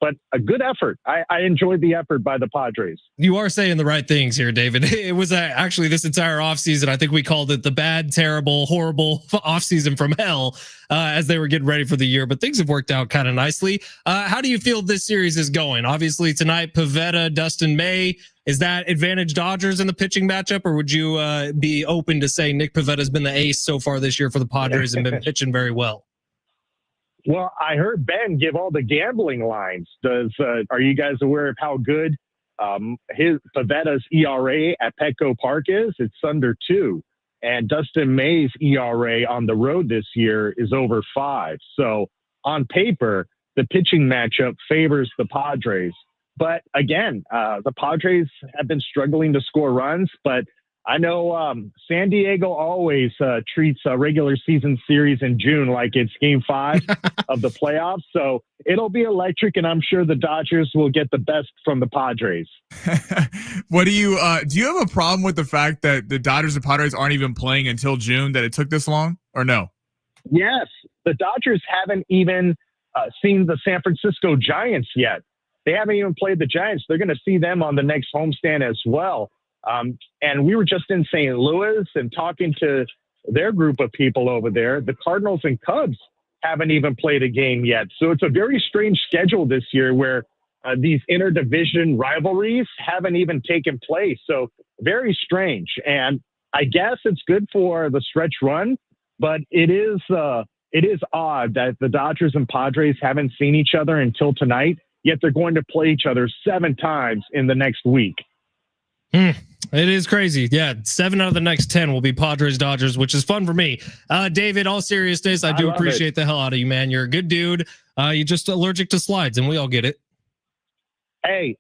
S6: But a good effort. I enjoyed the effort by the Padres.
S5: You are saying the right things here, David. It was actually this entire offseason, I think we called it the bad, terrible, horrible offseason from hell as they were getting ready for the year. But things have worked out kind of nicely. How do you feel this series is going? Obviously, tonight, Pivetta, Dustin May. Is that advantage Dodgers in the pitching matchup? Or would you be open to saying Nick Pivetta has been the ace so far this year for the Padres and been pitching very well?
S6: Well, I heard Ben give all the gambling lines. Are you guys aware of how good his Pavetta's ERA at Petco Park is? It's under 2. And Dustin May's ERA on the road this year is over 5. So on paper, the pitching matchup favors the Padres. But again, the Padres have been struggling to score runs, but I know San Diego always treats a regular season series in June like it's game 5 of the playoffs. So it'll be electric, and I'm sure the Dodgers will get the best from the Padres.
S1: What do you have a problem with the fact that the Dodgers and Padres aren't even playing until June, that it took this long, or no?
S6: Yes. The Dodgers haven't even seen the San Francisco Giants yet. They haven't even played the Giants. They're going to see them on the next homestand as well. And we were just in St. Louis and talking to their group of people over there. The Cardinals and Cubs haven't even played a game yet. So it's a very strange schedule this year where these interdivision rivalries haven't even taken place. So very strange. And I guess it's good for the stretch run, but it is odd that the Dodgers and Padres haven't seen each other until tonight, yet they're going to play each other 7 times in the next week.
S5: It is crazy. Yeah, 7 out of the next 10 will be Padres Dodgers, which is fun for me. David, all seriousness, I do appreciate the hell out of you, man. You're a good dude. You're just allergic to slides, and we all get it.
S6: Hey,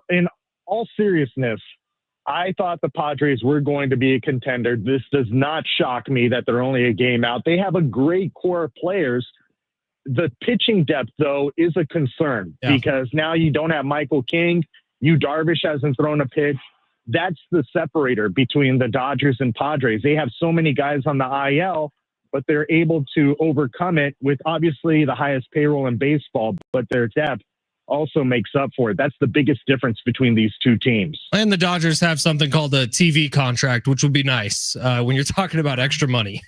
S6: in all seriousness, I thought the Padres were going to be a contender. This does not shock me that they're only a game out. They have a great core of players. The pitching depth, though, is a concern because now you don't have Michael King. Yu Darvish hasn't thrown a pitch. That's the separator between the Dodgers and Padres. They have so many guys on the IL, but they're able to overcome it with obviously the highest payroll in baseball, but their depth also makes up for it. That's the biggest difference between these two teams.
S5: And the Dodgers have something called a TV contract, which would be nice when you're talking about extra money.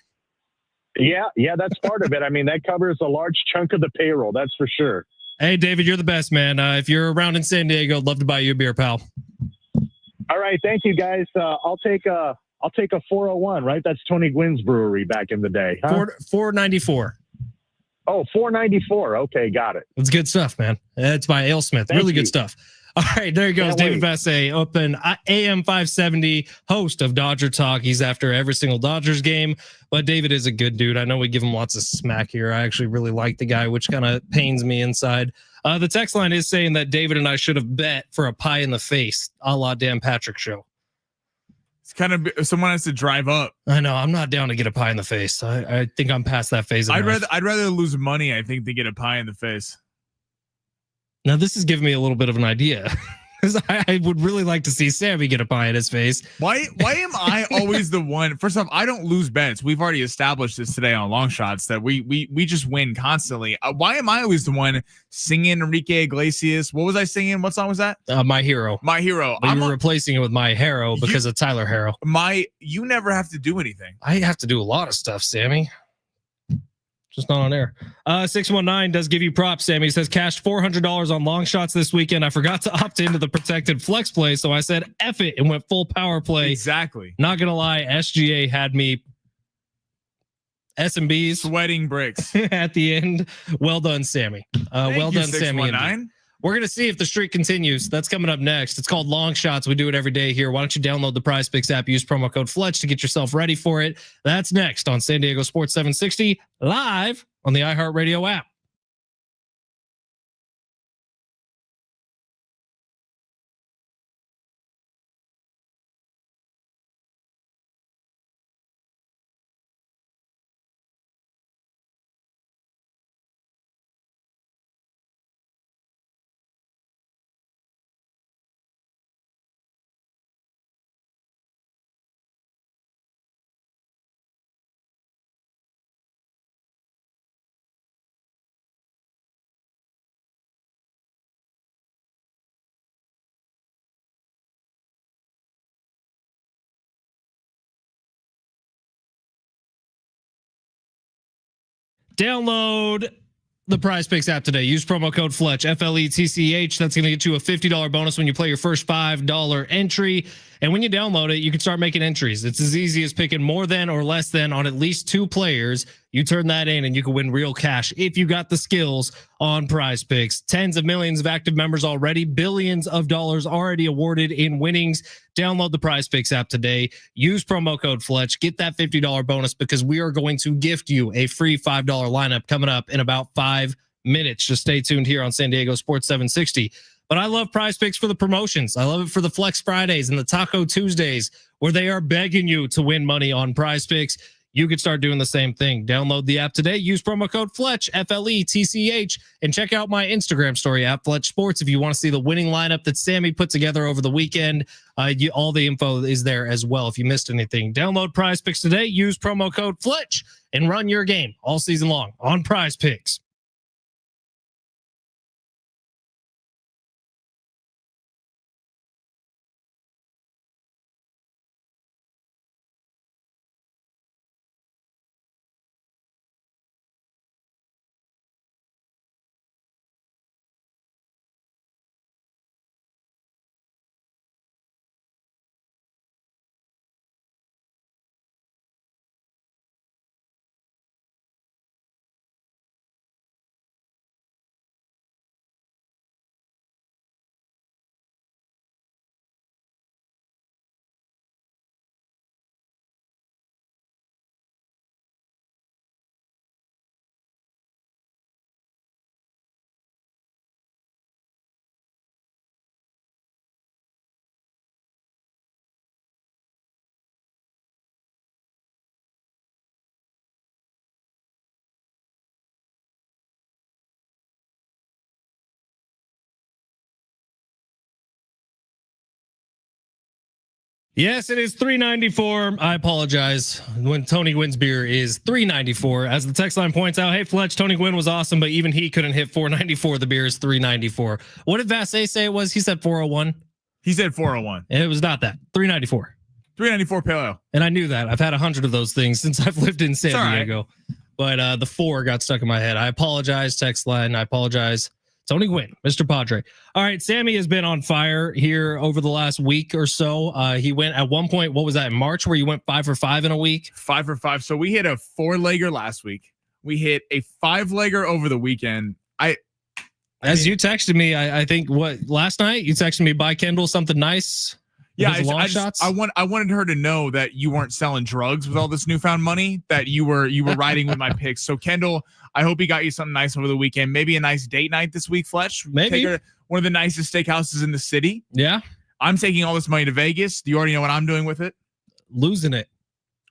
S6: Yeah, that's part of it. I mean, that covers a large chunk of the payroll. That's for sure.
S5: Hey, David, you're the best, man. If you're around in San Diego, I'd love to buy you a beer, pal.
S6: All right, thank you, guys. I'll take a 401. Right, that's Tony Gwynn's brewery back in the day. Huh?
S5: 494.
S6: Oh, 494. Okay, got it.
S5: It's good stuff, man. It's by AleSmith. Really good stuff. All right, there he goes. David Vassegh, open AM 570, host of Dodger Talk. He's after every single Dodgers game, but David is a good dude. I know we give him lots of smack here. I actually really like the guy, which kind of pains me inside. The text line is saying that David and I should have bet for a pie in the face, a la Dan Patrick show.
S1: It's kind of someone has to drive up.
S5: I know. I'm not down to get a pie in the face. I think I'm past that phase.
S1: I'd rather lose money, I think, than get a pie in the face.
S5: Now, this is giving me a little bit of an idea because I would really like to see Sammy get a pie in his face.
S1: Why am I always the one? First off, I don't lose bets. We've already established this today on Long Shots that we just win constantly. Why am I always the one singing Enrique Iglesias? What was I singing? What song was that?
S5: My Hero.
S1: My Hero.
S5: But you were replacing it with My Hero because of Tyler Harrow.
S1: You never have to do anything.
S5: I have to do a lot of stuff, Sammy. Just not on air. 619 does give you props, Sammy. He says cashed $400 on long shots this weekend. I forgot to opt into the protected flex play, so I said F it and went full power play.
S1: Exactly.
S5: Not gonna lie, SGA had me S&Bs
S1: sweating bricks
S5: at the end. Well done, Sammy. Well done, Sammy. We're going to see if the streak continues. That's coming up next. It's called Long Shots. We do it every day here. Why don't you download the PrizePicks app, use promo code Fletch to get yourself ready for it. That's next on San Diego Sports 760, live on the iHeartRadio app. Download the PrizePicks app today. Use promo code Fletch, FLETCH. That's going to get you a $50 bonus when you play your first $5 entry. And when you download it, you can start making entries. It's as easy as picking more than or less than on at least 2 players. You turn that in and you can win real cash if you got the skills on PrizePicks. Tens of millions of active members already, billions of dollars already awarded in winnings. Download the PrizePicks app today. Use promo code Fletch. Get that $50 bonus because we are going to gift you a free $5 lineup coming up in about 5 minutes. Just stay tuned here on San Diego Sports 760. But I love PrizePicks for the promotions. I love it for the Flex Fridays and the Taco Tuesdays where they are begging you to win money on PrizePicks. You could start doing the same thing. Download the app today. Use promo code Fletch, FLETCH, and check out my Instagram story at Fletch Sports if you want to see the winning lineup that Sammy put together over the weekend. All the info is there as well if you missed anything. Download PrizePicks today. Use promo code Fletch and run your game all season long on PrizePicks. Yes, it is 394. I apologize. When Tony Gwynn's beer is 394. As the text line points out, hey, Fletch, Tony Gwynn was awesome, but even he couldn't hit 494. The beer is 394. What did Vassegh say it was? He said 401.
S1: He said 401.
S5: It was not that. 394.
S1: 394 paleo.
S5: And I knew that. I've had 100 of those things since I've lived in San
S1: right.
S5: Diego. But the 4 got stuck in my head. I apologize, text line. I apologize. Tony Gwynn, Mr. Padre. All right, Sammy has been on fire here over the last week or so. He went at one point, what was that, in March, where you went 5 for 5 in a week?
S1: 5 for 5. So we hit a 4-legger last week. We hit a 5-legger over the weekend.
S5: As you texted me, I think last night you texted me, buy Kendall something nice.
S1: Yeah, I wanted her to know that you weren't selling drugs with all this newfound money, that you were riding with my picks. So Kendall, I hope he got you something nice over the weekend. Maybe a nice date night this week, Fletch.
S5: Maybe.
S1: Take her to one of the nicest steakhouses in the city.
S5: Yeah.
S1: I'm taking all this money to Vegas. Do you already know what I'm doing with it?
S5: Losing it.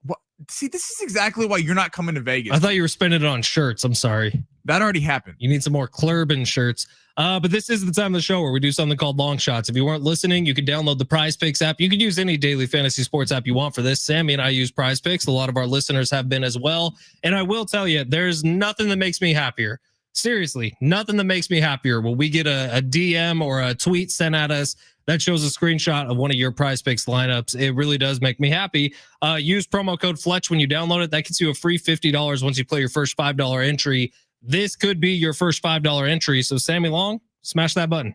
S1: What? See, this is exactly why you're not coming to Vegas.
S5: I thought you were spending it on shirts. I'm sorry.
S1: That already happened.
S5: You need some more Clurbin shirts. But this is the time of the show where we do something called long shots. If you weren't listening, you can download the Prize Picks app. You can use any daily fantasy sports app you want for this. Sammy and I use Prize Picks. A lot of our listeners have been as well. And I will tell you, there's nothing that makes me happier. Seriously, nothing that makes me happier when we get a DM or a tweet sent at us that shows a screenshot of one of your Prize Picks lineups. It really does make me happy. Use promo code Fletch when you download it. That gets you a free $50 once you play your first $5 entry. This could be your first $5 entry. So Sammy Long, smash that button.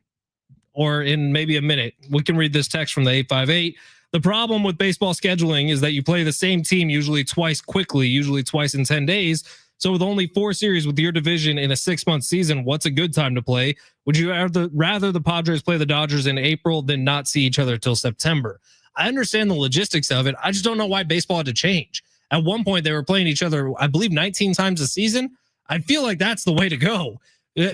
S5: Or in maybe a minute, we can read this text from the 858. The problem with baseball scheduling is that you play the same team usually twice quickly, usually twice in 10 days. So with only 4 series with your division in a 6-month season, what's a good time to play? Would you rather the Padres play the Dodgers in April than not see each other till September? I understand the logistics of it. I just don't know why baseball had to change. At one point, they were playing each other, I believe, 19 times a season. I feel like that's the way to go.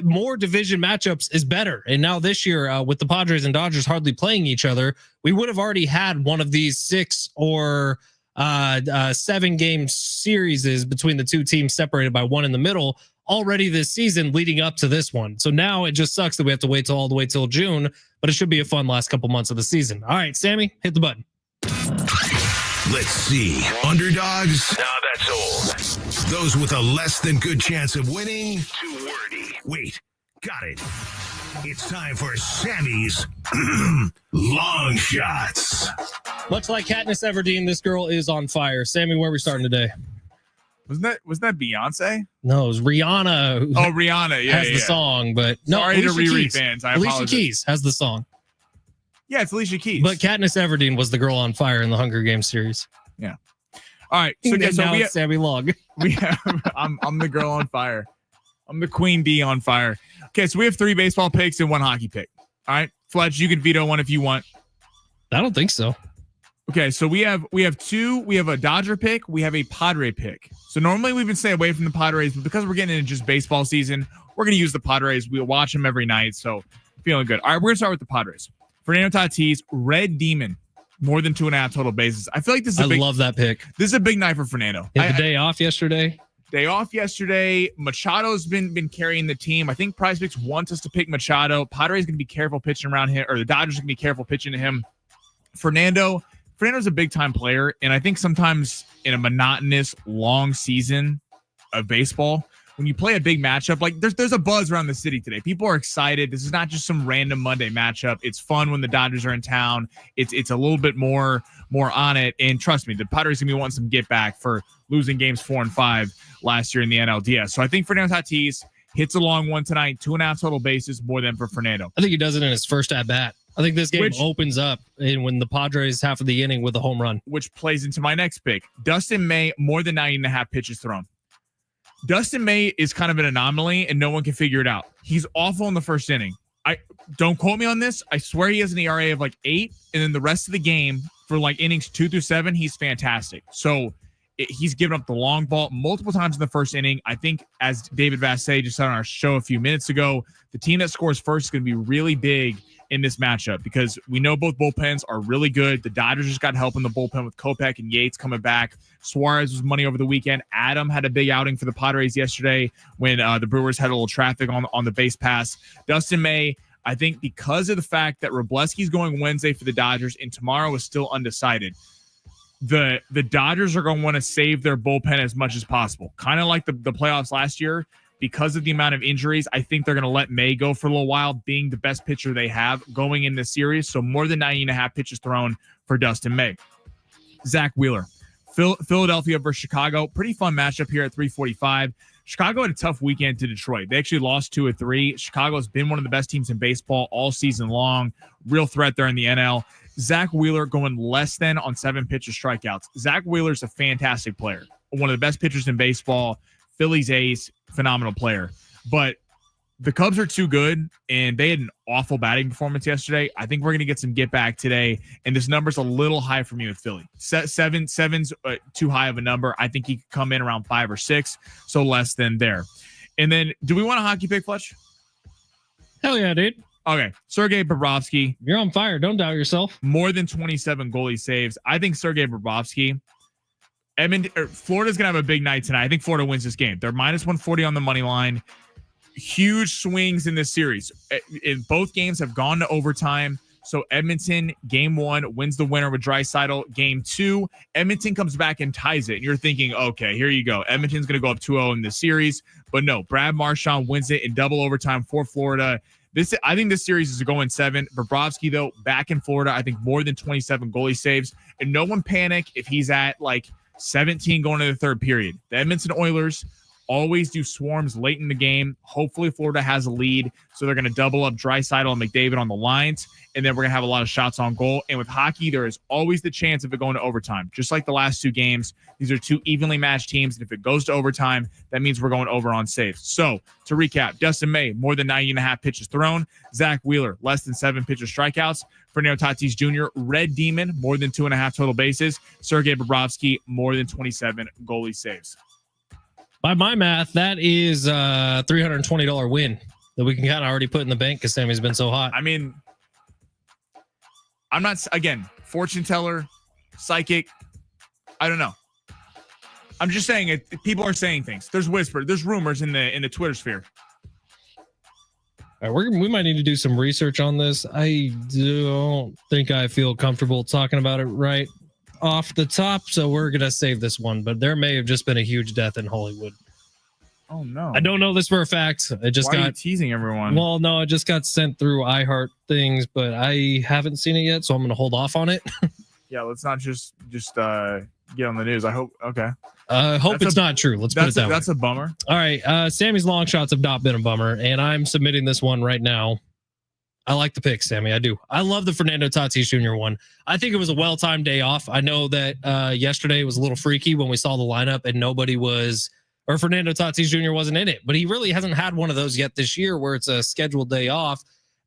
S5: More division matchups is better. And now this year, with the Padres and Dodgers hardly playing each other, we would have already had one of these 6 or 7-game series between the two teams separated by 1 in the middle already this season leading up to this one. So now it just sucks that we have to wait all the way till June, but it should be a fun last couple months of the season. All right, Sammy, hit the button.
S2: Let's see. Underdogs? Nah, that's old. Those with a less than good chance of winning? Too wordy. Wait, got it. It's time for Sammy's long shots.
S5: Much like Katniss Everdeen, this girl is on fire. Sammy, where are we starting today?
S1: Wasn't that Beyonce?
S5: No, it was Rihanna. Who
S1: Rihanna. Yeah,
S5: has the song, but no.
S1: Sorry to Riri fans. I
S5: Alicia
S1: apologize.
S5: Keys has the song.
S1: Yeah, it's Alicia Keys.
S5: But Katniss Everdeen was the girl on fire in the Hunger Games series.
S1: Yeah. All right. So,
S5: now it's Sammy Long.
S1: I'm the girl on fire. I'm the queen bee on fire. Okay, so we have 3 baseball picks and 1 hockey pick. All right, Fletch, you can veto one if you want.
S5: I don't think so.
S1: Okay, so we have 2. We have a Dodger pick. We have a Padre pick. So normally we've been staying away from the Padres, but because we're getting into just baseball season, we're going to use the Padres. We'll watch them every night, so feeling good. All right, we're going to start with the Padres. Fernando Tatis, Red Demon, more than 2.5 total bases. I feel like this is
S5: I love that pick.
S1: This is a big night for Fernando.
S5: He had the day off yesterday.
S1: Machado's been carrying the team. I think Prize Picks wants us to pick Machado. Padres going to be careful pitching around him, or the Dodgers going to be careful pitching to him. Fernando's a big time player, and I think sometimes in a monotonous long season of baseball, when you play a big matchup, like there's a buzz around the city today. People are excited. This is not just some random Monday matchup. It's fun when the Dodgers are in town. It's a little bit more on it. And trust me, the Padres gonna be wanting some get back for losing games 4 and 5 last year in the NLDS. So I think Fernando Tatis hits a long one tonight, 2.5 total bases, more than for Fernando.
S5: I think he does it in his first at bat. I think this game opens up when the Padres half of the inning with a home run,
S1: which plays into my next pick. Dustin May, more than 9.5 pitches thrown. Dustin May is kind of an anomaly, and no one can figure it out. He's awful in the first inning. Don't quote me on this. I swear he has an ERA of like 8, and then the rest of the game for like innings 2 through 7, he's fantastic. So he's given up the long ball multiple times in the first inning. I think, as David Vassegh just said on our show a few minutes ago, the team that scores first is going to be really big in this matchup because we know both bullpens are really good. The Dodgers just got help in the bullpen with Kopech and Yates coming back. Suarez was money over the weekend. Adam had a big outing for the Padres yesterday when the Brewers had a little traffic on the base pass. Dustin May, I think because of the fact that Wrobleski's going Wednesday for the Dodgers and tomorrow is still undecided, the Dodgers are going to want to save their bullpen as much as possible. Kind of like the playoffs last year. Because of the amount of injuries, I think they're going to let May go for a little while, being the best pitcher they have going in this series. So more than 90.5 pitches thrown for Dustin May. Zach Wheeler, Philadelphia versus Chicago. Pretty fun matchup here at 345. Chicago had a tough weekend to Detroit. They actually lost 2 of 3. Chicago has been one of the best teams in baseball all season long. Real threat there in the NL. Zach Wheeler going less than on 7 pitches strikeouts. Zach Wheeler's a fantastic player. One of the best pitchers in baseball. Phillies ace, phenomenal player. But the Cubs are too good, and they had an awful batting performance yesterday. I think we're going to get some get back today, and this number's a little high for me with Philly. Seven's too high of a number. I think he could come in around 5 or 6, so less than there. And then, do we want a hockey pick, Fletch?
S5: Hell yeah, dude.
S1: Okay, Sergei Bobrovsky.
S5: You're on fire. Don't doubt yourself.
S1: More than 27 goalie saves. I think Sergei Bobrovsky. Florida's going to have a big night tonight. I think Florida wins this game. They're minus 140 on the money line. Huge swings in this series. In both games have gone to overtime. So Edmonton, game 1, wins the winner with Draisaitl. Game 2, Edmonton comes back and ties it. And you're thinking, okay, here you go. Edmonton's going to go up 2-0 in this series. But no, Brad Marchand wins it in double overtime for Florida. I think this series is going 7. Bobrovsky, though, back in Florida, I think more than 27 goalie saves. And no one panic if he's at 17 going into the third period. The Edmonton Oilers always do swarms late in the game. Hopefully Florida has a lead, so they're going to double up Draisaitl and McDavid on the lines, and then we're going to have a lot of shots on goal. And with hockey, there is always the chance of it going to overtime. Just like the last 2 games, these are 2 evenly matched teams, and if it goes to overtime, that means we're going over on saves. So, to recap, Dustin May, more than 90.5 pitches thrown. Zach Wheeler, less than 7 pitches strikeouts. Fernando Tatis Jr., Red Demon, more than 2.5 total bases. Sergei Bobrovsky, more than 27 goalie saves.
S5: By my math, that is a $320 win that we can kind of already put in the bank because Sammy's been so hot.
S1: I mean, I'm not, again, fortune teller, psychic. I don't know. I'm just saying it. People are saying things. There's whisper. There's rumors in the Twitter sphere.
S5: All right, we might need to do some research on this. I don't think I feel comfortable talking about it right off the top, so we're gonna save this one. But there may have just been a huge death in Hollywood.
S1: Oh no!
S5: I don't know this for a fact. It just
S1: Why are you teasing everyone?
S5: Well, no, it just got sent through iHeart things, but I haven't seen it yet, so I'm gonna hold off on it.
S1: Yeah, let's not just get on the news. I hope. Okay.
S5: Hope it's not true. Let's put it that way.
S1: That's a bummer.
S5: All right. Sammy's long shots have not been a bummer, and I'm submitting this one right now. I like the pick, Sammy. I do. I love the Fernando Tatis Jr. one. I think it was a well-timed day off. I know that yesterday was a little freaky when we saw the lineup and nobody was, or Fernando Tatis Jr. wasn't in it, but he really hasn't had one of those yet this year where it's a scheduled day off.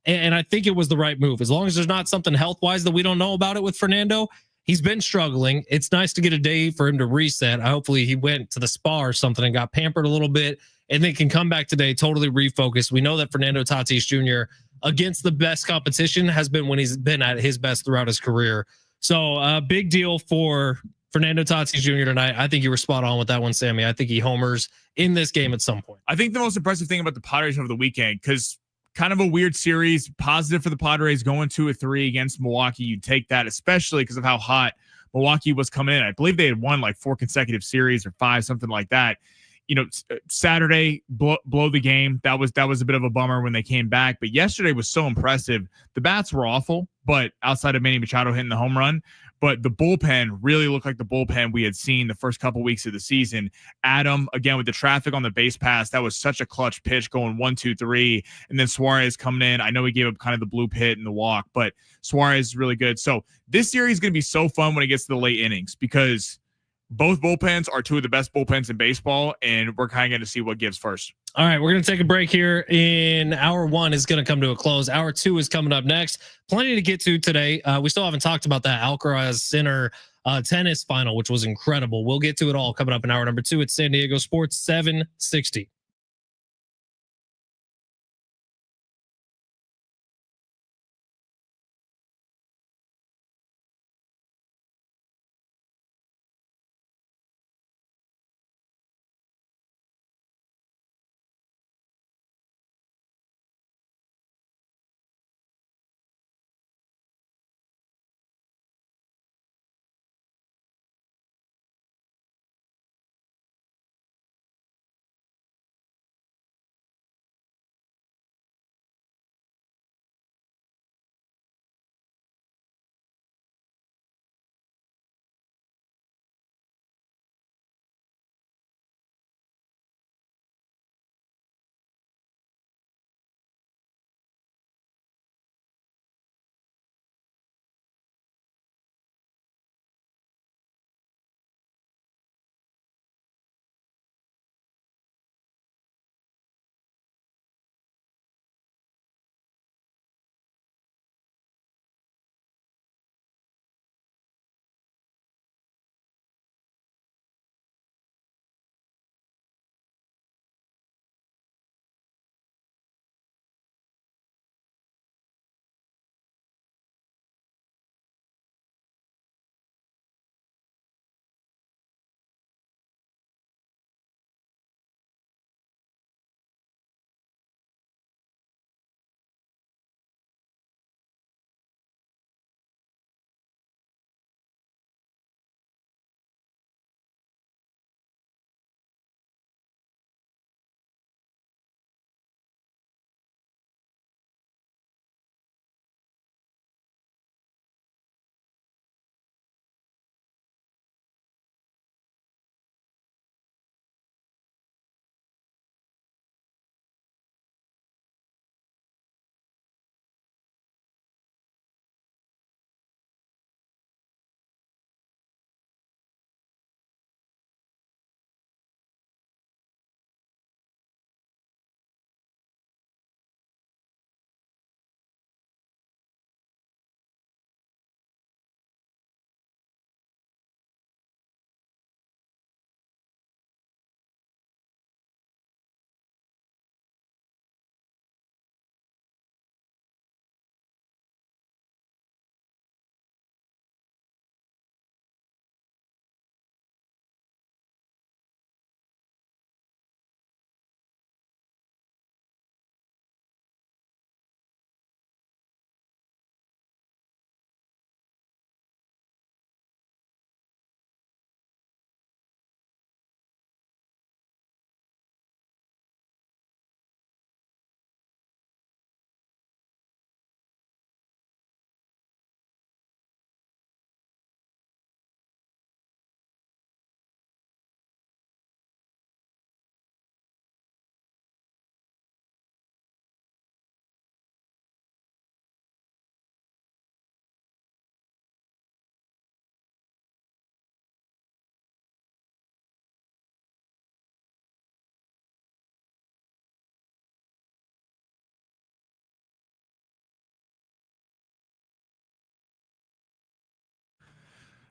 S5: And I think it was the right move. As long as there's not something health-wise that we don't know about it with Fernando, he's been struggling. It's nice to get a day for him to reset. Hopefully he went to the spa or something and got pampered a little bit and then can come back today, totally refocused. We know that Fernando Tatis Jr. against the best competition has been when he's been at his best throughout his career. So big deal for Fernando Tatis Jr. tonight. I think you were spot on with that one, Sammy. I think he homers in this game at some point.
S1: I think the most impressive thing about the Padres over the weekend, because kind of a weird series, positive for the Padres going 2-3 against Milwaukee. You take that, especially because of how hot Milwaukee was coming in. I believe they had won 4 consecutive series or 5, something like that. Saturday blow the game. That was a bit of a bummer when they came back. But yesterday was so impressive. The bats were awful, but outside of Manny Machado hitting the home run, but the bullpen really looked like the bullpen we had seen the first couple weeks of the season. Adam, again, with the traffic on the base pass, that was such a clutch pitch going 1-2-3. And then Suarez coming in. I know he gave up kind of the blue pit and the walk, but Suarez is really good. So this series is going to be so fun when it gets to the late innings because both bullpens are 2 of the best bullpens in baseball, and we're kind of going to see what gives first.
S5: All right, we're going to take a break here. In hour 1 is going to come to a close. Hour 2 is coming up next. Plenty to get to today. We still haven't talked about that Alcaraz Sinner tennis final, which was incredible. We'll get to it all coming up in hour number 2 at San Diego Sports 760.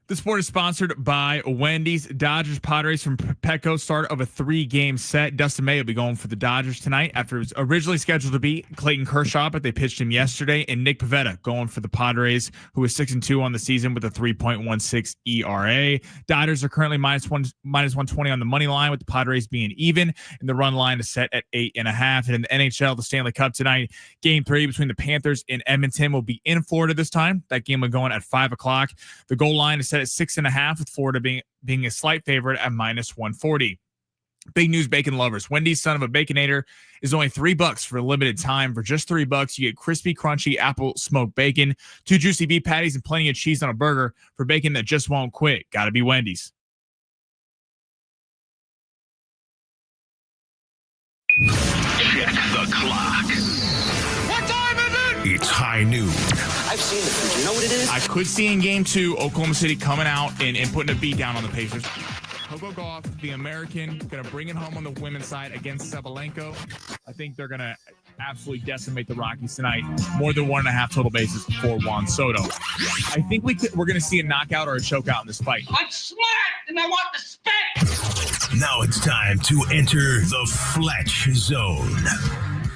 S1: This sport is sponsored by Wendy's. Dodgers Padres from Petco, start of a 3-game set. Dustin May will be going for the Dodgers tonight after it was originally scheduled to be Clayton Kershaw, but they pitched him yesterday. And Nick Pivetta going for the Padres, who is 6-2 on the season with a 3.16 ERA. Dodgers are currently minus 120 on the money line, with the Padres being even, and the run line is set at 8.5. And in the NHL, the Stanley Cup tonight, Game 3 between the Panthers and Edmonton will be in Florida this time. That game will go on at 5 o'clock. The goal line is set at 6.5, with Florida being a slight favorite at minus 140. Big news, bacon lovers. Wendy's Son of a Baconator is only $3 for a limited time. For just $3, you get crispy, crunchy apple smoked bacon, 2 juicy beef patties, and plenty of cheese on a burger for bacon that just won't quit. Gotta be Wendy's.
S2: Check the clock.
S4: What time is it?
S2: It's high noon.
S3: I've seen the future. You know what it is?
S1: I could see in Game 2 Oklahoma City coming out and putting a beat down on the Pacers. Coco Gauff, the American, going to bring it home on the women's side against Sabalenko. I think they're going to absolutely decimate the Rockies tonight. More than 1.5 total bases for Juan Soto. I think we're going to see a knockout or a chokeout in this fight.
S4: I'm smart and I want the spec.
S2: Now it's time to enter the Fletch Zone.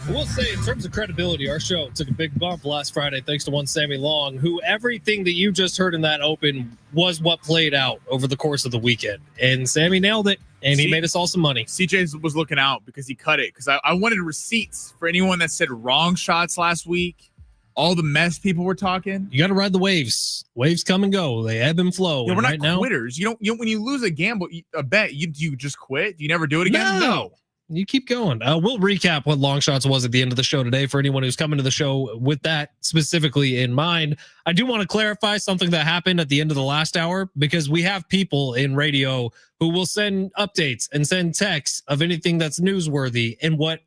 S5: We'll say, in terms of credibility, our show took a big bump last Friday thanks to one Sammy Long, who everything that you just heard in that open was what played out over the course of the weekend. And Sammy nailed it, and he made us all some money.
S1: CJ was looking out because he cut it, because I wanted receipts for anyone that said wrong shots last week. All the mess people were talking.
S5: You got to ride the waves. Waves come and go. They ebb and flow.
S1: Yeah, we're
S5: right
S1: not quitters. You don't. When you lose a bet, you just quit. You never do it again. No.
S5: You keep going. We'll recap what long shots was at the end of the show today for anyone who's coming to the show with that specifically in mind. I do want to clarify something that happened at the end of the last hour, because we have people in radio who will send updates and send texts of anything that's newsworthy. And what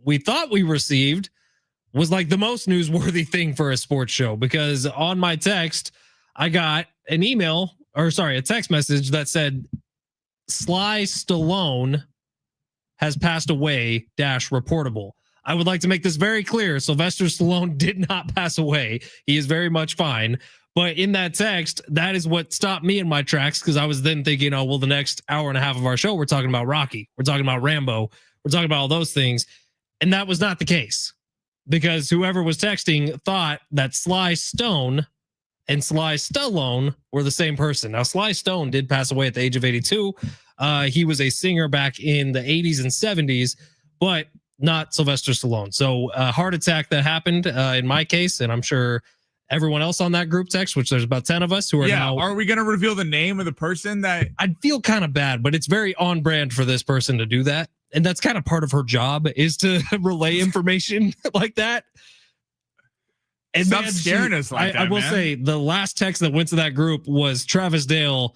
S5: we thought we received was like the most newsworthy thing for a sports show, because on my text, I got a text message that said Sly Stallone has passed away, reportable. I would like to make this very clear. Sylvester Stallone did not pass away. He is very much fine. But in that text, that is what stopped me in my tracks, because I was then thinking, oh, well, the next hour and a half of our show, we're talking about Rocky. We're talking about Rambo. We're talking about all those things. And that was not the case, because whoever was texting thought that Sly Stone and Sly Stallone were the same person. Now, Sly Stone did pass away at the age of 82. He was a singer back in the 80s and 70s, but not Sylvester Stallone. So a heart attack that happened in my case, and I'm sure everyone else on that group text, which there's about 10 of us who are now.
S1: Are we going to reveal the name of the person that?
S5: I'd feel kind of bad, but it's very on brand for this person to do that. And that's kind of part of her job, is to relay information like that. And
S1: stop scaring us like that,
S5: I will say the last text that went to that group was Travis Dale,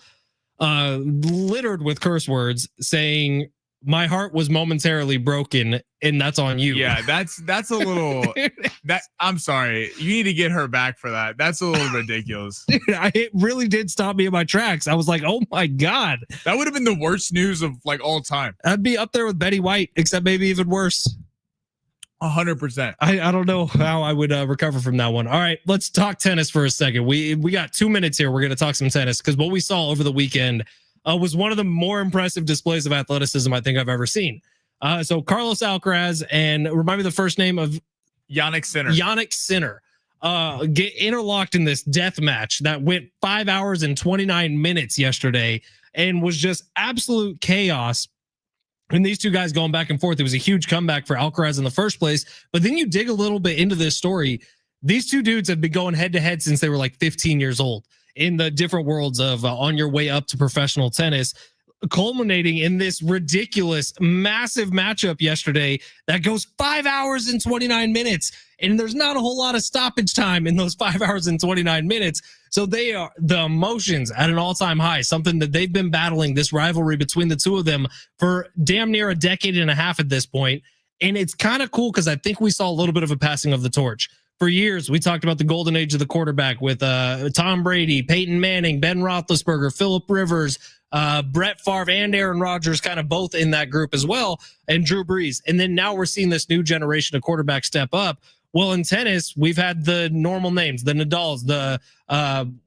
S5: littered with curse words, saying, "My heart was momentarily broken, and that's on you."
S1: Yeah, that's a little. I'm sorry. You need to get her back for that. That's a little ridiculous.
S5: It really did stop me in my tracks. I was like, "Oh my god,
S1: that would have been the worst news of like all time."
S5: I'd be up there with Betty White, except maybe even worse.
S1: 100%.
S5: I don't know how I would recover from that one. All right, let's talk tennis for a second. We got 2 minutes here. We're going to talk some tennis, because what we saw over the weekend was one of the more impressive displays of athleticism I think I've ever seen. So Carlos Alcaraz, and remind me the first name of
S1: Jannik Sinner.
S5: Jannik Sinner get interlocked in this death match that went 5 hours and 29 minutes yesterday, and was just absolute chaos. And these two guys going back and forth, it was a huge comeback for Alcaraz in the first place. But then you dig a little bit into this story. These two dudes have been going head to head since they were like 15 years old in the different worlds of on your way up to professional tennis, culminating in this ridiculous, massive matchup yesterday that goes 5 hours and 29 minutes. And there's not a whole lot of stoppage time in those 5 hours and 29 minutes. So they are the emotions at an all-time high, something that they've been battling, this rivalry between the two of them for damn near a decade and a half at this point. And it's kind of cool, because I think we saw a little bit of a passing of the torch. For years, we talked about the golden age of the quarterback with Tom Brady, Peyton Manning, Ben Roethlisberger, Phillip Rivers, Brett Favre, and Aaron Rodgers, kind of both in that group as well, and Drew Brees. And then now we're seeing this new generation of quarterbacks step up, Well, in tennis, we've had the normal names, the Nadals, the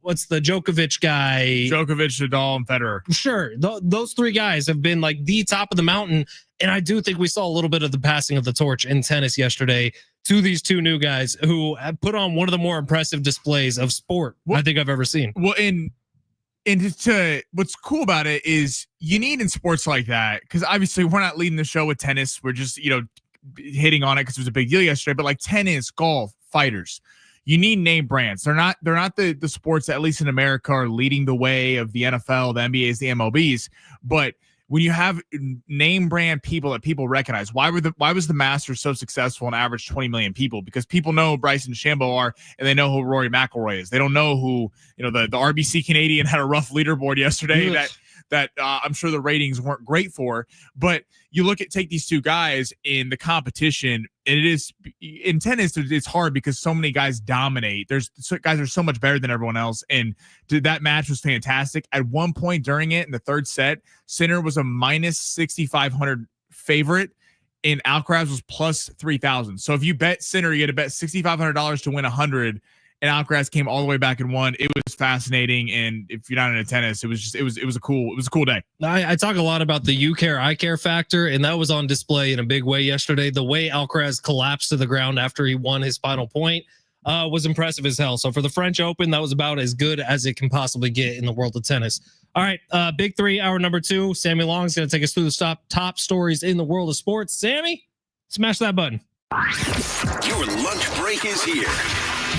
S5: what's the Djokovic guy?
S1: Djokovic, Nadal, and Federer.
S5: Sure. Those three guys have been like the top of the mountain. And I do think we saw a little bit of the passing of the torch in tennis yesterday to these two new guys who have put on one of the more impressive displays of sport I think I've ever seen.
S1: Well, and what's cool about it is you need in sports like that, because obviously we're not leading the show with tennis. We're just, hitting on it because it was a big deal yesterday. But like tennis, golf, fighters, you need name brands. They're not the sports that, at least in America, are leading the way of the NFL, the NBAs, the MLBs. But when you have name brand people that people recognize, why was the Masters so successful and averaged 20 million people? Because people know who Bryson DeChambeau are, and they know who Rory McIlroy is. They don't know who, the RBC Canadian had a rough leaderboard yesterday that I'm sure the ratings weren't great for. But you take these two guys in the competition, and it is in tennis, it's hard because so many guys dominate. Guys are so much better than everyone else. And that match was fantastic. At one point during it in the third set, Sinner was a minus 6,500 favorite and Alcaraz was plus 3,000. So if you bet Sinner, you had to bet $6,500 to win 100. And Alcaraz came all the way back and won. It was fascinating, and if you're not into tennis, it was a cool day.
S5: I talk a lot about the you care, I care factor, and that was on display in a big way yesterday. The way Alcaraz collapsed to the ground after he won his final point was impressive as hell. So for the French Open, that was about as good as it can possibly get in the world of tennis. All right, big three, hour number 2. Sammy Long is going to take us through the top stories in the world of sports. Sammy, smash that button.
S2: Your lunch break is here.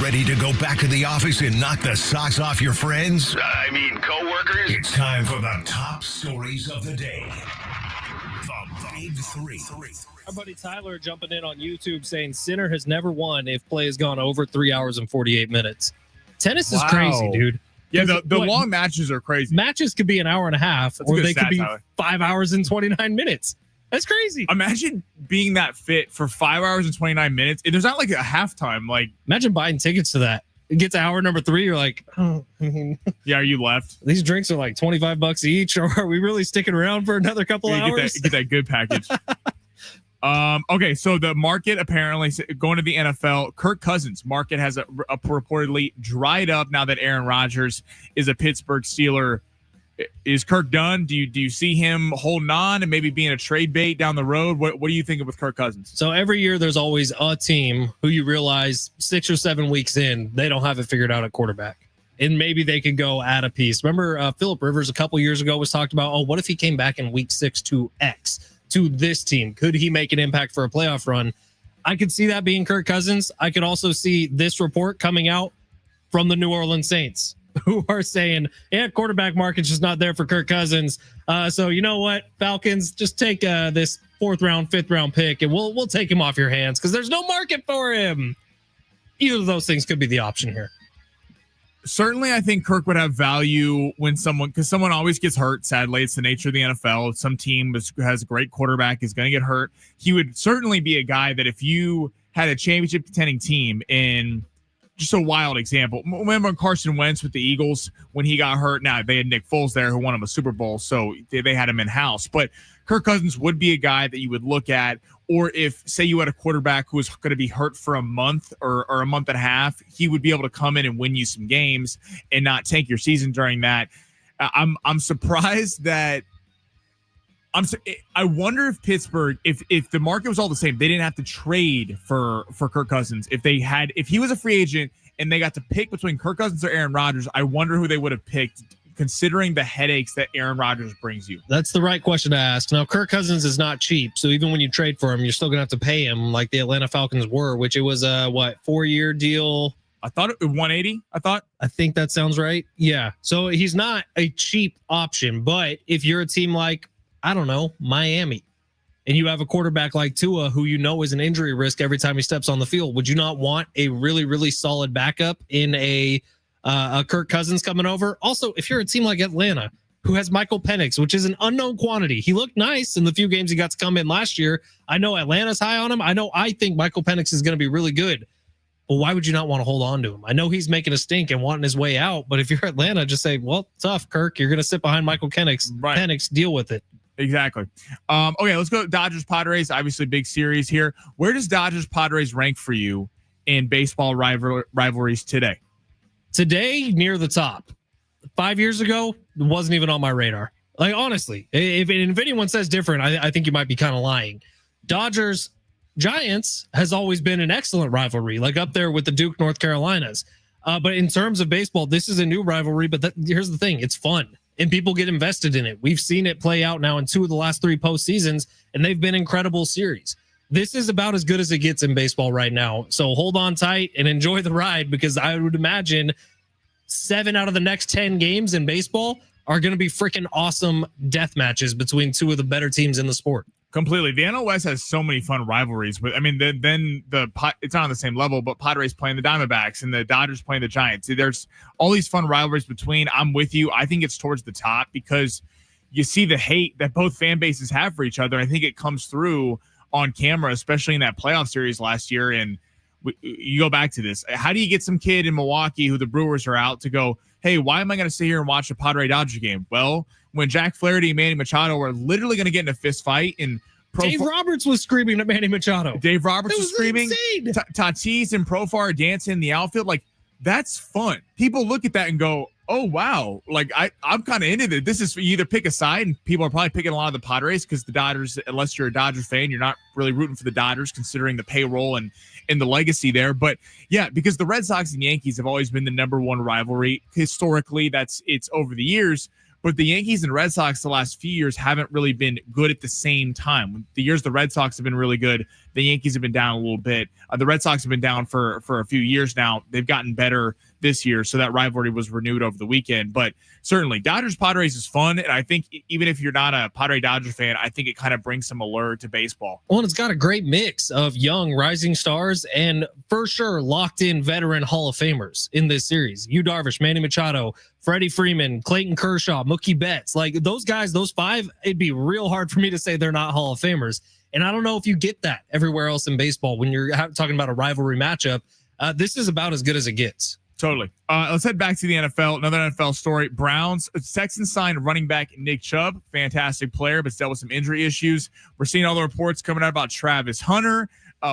S2: Ready to go back to the office and knock the socks off your friends? Coworkers? It's time for the top stories of the day. The Big Three.
S5: Our buddy Tyler jumping in on YouTube saying Sinner has never won if play has gone over 3 hours and 48 minutes. Tennis is crazy, dude.
S1: Yeah, the long matches are crazy.
S5: Matches could be an hour and a half, or they could be Tyler. 5 hours and 29 minutes. That's crazy.
S1: Imagine being that fit for 5 hours and 29 minutes. There's not like a halftime. Like,
S5: imagine buying tickets to that. It gets to hour number 3. You're like,
S1: yeah, are you left?
S5: These drinks are like $25 each, or are we really sticking around for another couple hours?
S1: Get that good package. Okay, so the market apparently going to the NFL. Kirk Cousins market has reportedly dried up now that Aaron Rodgers is a Pittsburgh Steeler. Is Kirk done? Do you see him holding on and maybe being a trade bait down the road? What do you think of with Kirk Cousins?
S5: So every year there's always a team who you realize 6 or 7 weeks in, they don't have it figured out at quarterback. And maybe they could go add a piece. Remember Phillip Rivers a couple years ago was talked about, what if he came back in week 6 to X to this team? Could he make an impact for a playoff run? I could see that being Kirk Cousins. I could also see this report coming out from the New Orleans Saints, who are saying, quarterback market's just not there for Kirk Cousins. So you know what, Falcons, just take this 4th round, 5th round pick, and we'll take him off your hands because there's no market for him. Either of those things could be the option here.
S1: Certainly, I think Kirk would have value when someone always gets hurt. Sadly, it's the nature of the NFL. If some team has a great quarterback is going to get hurt, he would certainly be a guy that if you had a championship contending team in. Just a wild example. Remember Carson Wentz with the Eagles when he got hurt? Now, they had Nick Foles there who won him a Super Bowl, so they had him in-house. But Kirk Cousins would be a guy that you would look at, or if, say, you had a quarterback who was going to be hurt for a month or a month and a half, he would be able to come in and win you some games and not tank your season during that. I'm surprised that I wonder if Pittsburgh, if the market was all the same, they didn't have to trade for Kirk Cousins. If he was a free agent and they got to pick between Kirk Cousins or Aaron Rodgers, I wonder who they would have picked, considering the headaches that Aaron Rodgers brings you.
S5: That's the right question to ask. Now, Kirk Cousins is not cheap, so even when you trade for him, you're still going to have to pay him like the Atlanta Falcons were, which it was a 4-year deal.
S1: I thought it was 180. I think
S5: that sounds right. Yeah. So he's not a cheap option, but if you're a team like, I don't know, Miami, and you have a quarterback like Tua, who you know is an injury risk every time he steps on the field, would you not want a really, really solid backup in a Kirk Cousins coming over? Also, if you're a team like Atlanta, who has Michael Penix, which is an unknown quantity, he looked nice in the few games he got to come in last year. I know Atlanta's high on him. I think Michael Penix is going to be really good. Well, why would you not want to hold on to him? I know he's making a stink and wanting his way out, but if you're Atlanta, just say, well, tough, Kirk. You're going to sit behind Michael Penix. Right. Penix, deal with it.
S1: Exactly. Okay, let's go Dodgers Padres. Obviously, big series here. Where does Dodgers Padres rank for you in baseball rivalries today?
S5: Today, near the top. 5 years ago, it wasn't even on my radar. Like, honestly, if anyone says different, I think you might be kind of lying. Dodgers Giants has always been an excellent rivalry, like up there with the Duke North Carolinas. But in terms of baseball, this is a new rivalry. But here's the thing. It's fun and people get invested in it. We've seen it play out now in 2 of the last 3 postseasons, and they've been incredible series. This is about as good as it gets in baseball right now. So hold on tight and enjoy the ride, because I would imagine 7 out of the next 10 games in baseball are going to be freaking awesome death matches between 2 of the better teams in the sport.
S1: Completely. The NL West has so many fun rivalries. But I mean, then it's not on the same level, but Padres playing the Diamondbacks and the Dodgers playing the Giants. There's all these fun rivalries between. I'm with you. I think it's towards the top because you see the hate that both fan bases have for each other. I think it comes through on camera, especially in that playoff series last year. And you go back to this. How do you get some kid in Milwaukee who the Brewers are out to go, hey, why am I going to sit here and watch a Padre Dodger game? Well, when Jack Flaherty and Manny Machado were literally going to get in a fist fight, and
S5: Dave Roberts was screaming at Manny Machado.
S1: Dave Roberts was screaming. Tatis and Profar dancing in the outfield. Like, that's fun. People look at that and go, oh, wow. Like, I'm kind of into it. This is, you either pick a side, and people are probably picking a lot of the Padres because the Dodgers, unless you're a Dodgers fan, you're not really rooting for the Dodgers considering the payroll and the legacy there. But yeah, because the Red Sox and Yankees have always been the number one rivalry. Historically, it's over the years. But the Yankees and Red Sox the last few years haven't really been good at the same time. The years the Red Sox have been really good, the Yankees have been down a little bit. The Red Sox have been down for a few years now. They've gotten better this year, so that rivalry was renewed over the weekend. But certainly, Dodgers-Padres is fun, and I think even if you're not a Padre-Dodger fan, I think it kind of brings some allure to baseball.
S5: Well, and it's got a great mix of young rising stars and for sure locked-in veteran Hall of Famers in this series. Yu Darvish, Manny Machado, Freddie Freeman, Clayton Kershaw, Mookie Betts. Like, those guys, those 5, it'd be real hard for me to say they're not Hall of Famers. And I don't know if you get that everywhere else in baseball when you're talking about a rivalry matchup. This is about as good as it gets.
S1: Totally. Let's head back to the NFL. Another NFL story. Texans signed running back Nick Chubb. Fantastic player, but dealt with some injury issues. We're seeing all the reports coming out about Travis Hunter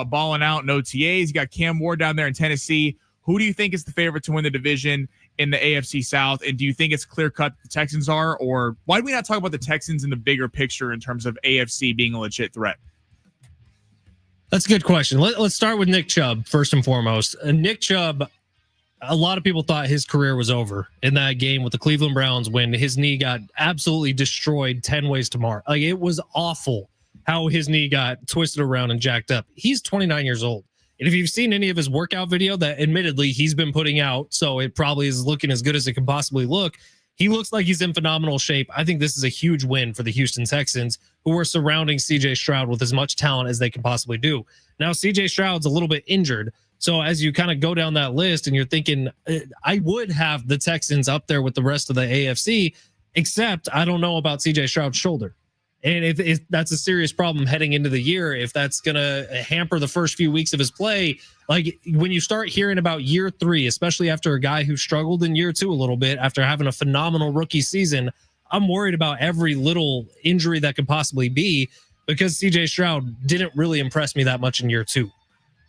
S1: balling out in OTAs. You got Cam Ward down there in Tennessee. Who do you think is the favorite to win the division in the AFC South? And do you think it's clear-cut the Texans are? Or why do we not talk about the Texans in the bigger picture in terms of AFC being a legit threat?
S5: That's a good question. Let's start with Nick Chubb first and foremost. Nick Chubb, a lot of people thought his career was over in that game with the Cleveland Browns when his knee got absolutely destroyed 10 ways to Mars. Like, it was awful how his knee got twisted around and jacked up. He's 29 years old. And if you've seen any of his workout video that admittedly he's been putting out, so it probably is looking as good as it can possibly look, he looks like he's in phenomenal shape. I think this is a huge win for the Houston Texans, who are surrounding CJ Stroud with as much talent as they can possibly do. Now, CJ Stroud's a little bit injured. So as you kind of go down that list and you're thinking, I would have the Texans up there with the rest of the AFC, except I don't know about CJ Stroud's shoulder. And if that's a serious problem heading into the year, if that's going to hamper the first few weeks of his play, like when you start hearing about year 3, especially after a guy who struggled in year 2 a little bit after having a phenomenal rookie season, I'm worried about every little injury that could possibly be, because CJ Stroud didn't really impress me that much in year 2,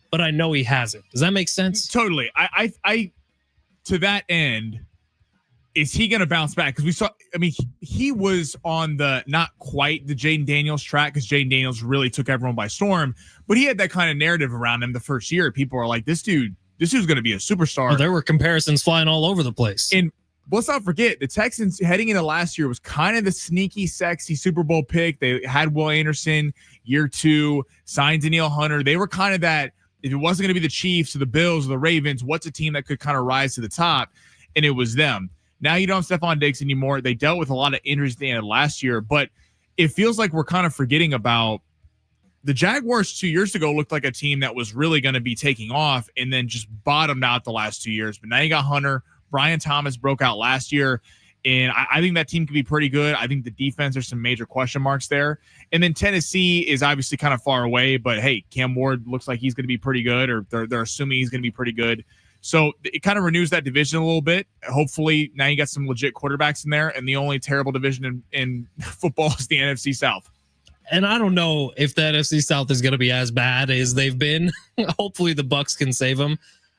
S5: but I know he has it. Does that make sense?
S1: Totally. I to that end, is he going to bounce back? Because we saw, I mean, he was on the, not quite the Jaden Daniels track, because Jaden Daniels really took everyone by storm, but he had that kind of narrative around him the first year. People were like, this dude's going to be a superstar.
S5: Well, there were comparisons flying all over the place.
S1: And let's not forget, the Texans heading into last year was kind of the sneaky, sexy Super Bowl pick. They had Will Anderson year 2, signed Danielle Hunter. They were kind of that, if it wasn't going to be the Chiefs or the Bills or the Ravens, what's a team that could kind of rise to the top? And it was them. Now you don't have Stephon Diggs anymore. They dealt with a lot of injuries at the end of last year, but it feels like we're kind of forgetting about the Jaguars 2 years ago. Looked like a team that was really going to be taking off and then just bottomed out the last 2 years. But now you got Hunter. Brian Thomas broke out last year, and I think that team could be pretty good. I think the defense, there's some major question marks there. And then Tennessee is obviously kind of far away, but hey, Cam Ward looks like he's going to be pretty good, or they're assuming he's going to be pretty good. So it kind of renews that division a little bit. Hopefully now you got some legit quarterbacks in there, and the only terrible division in football is the NFC South.
S5: And I don't know if the NFC South is going to be as bad as they've been. Hopefully the Bucs can save them.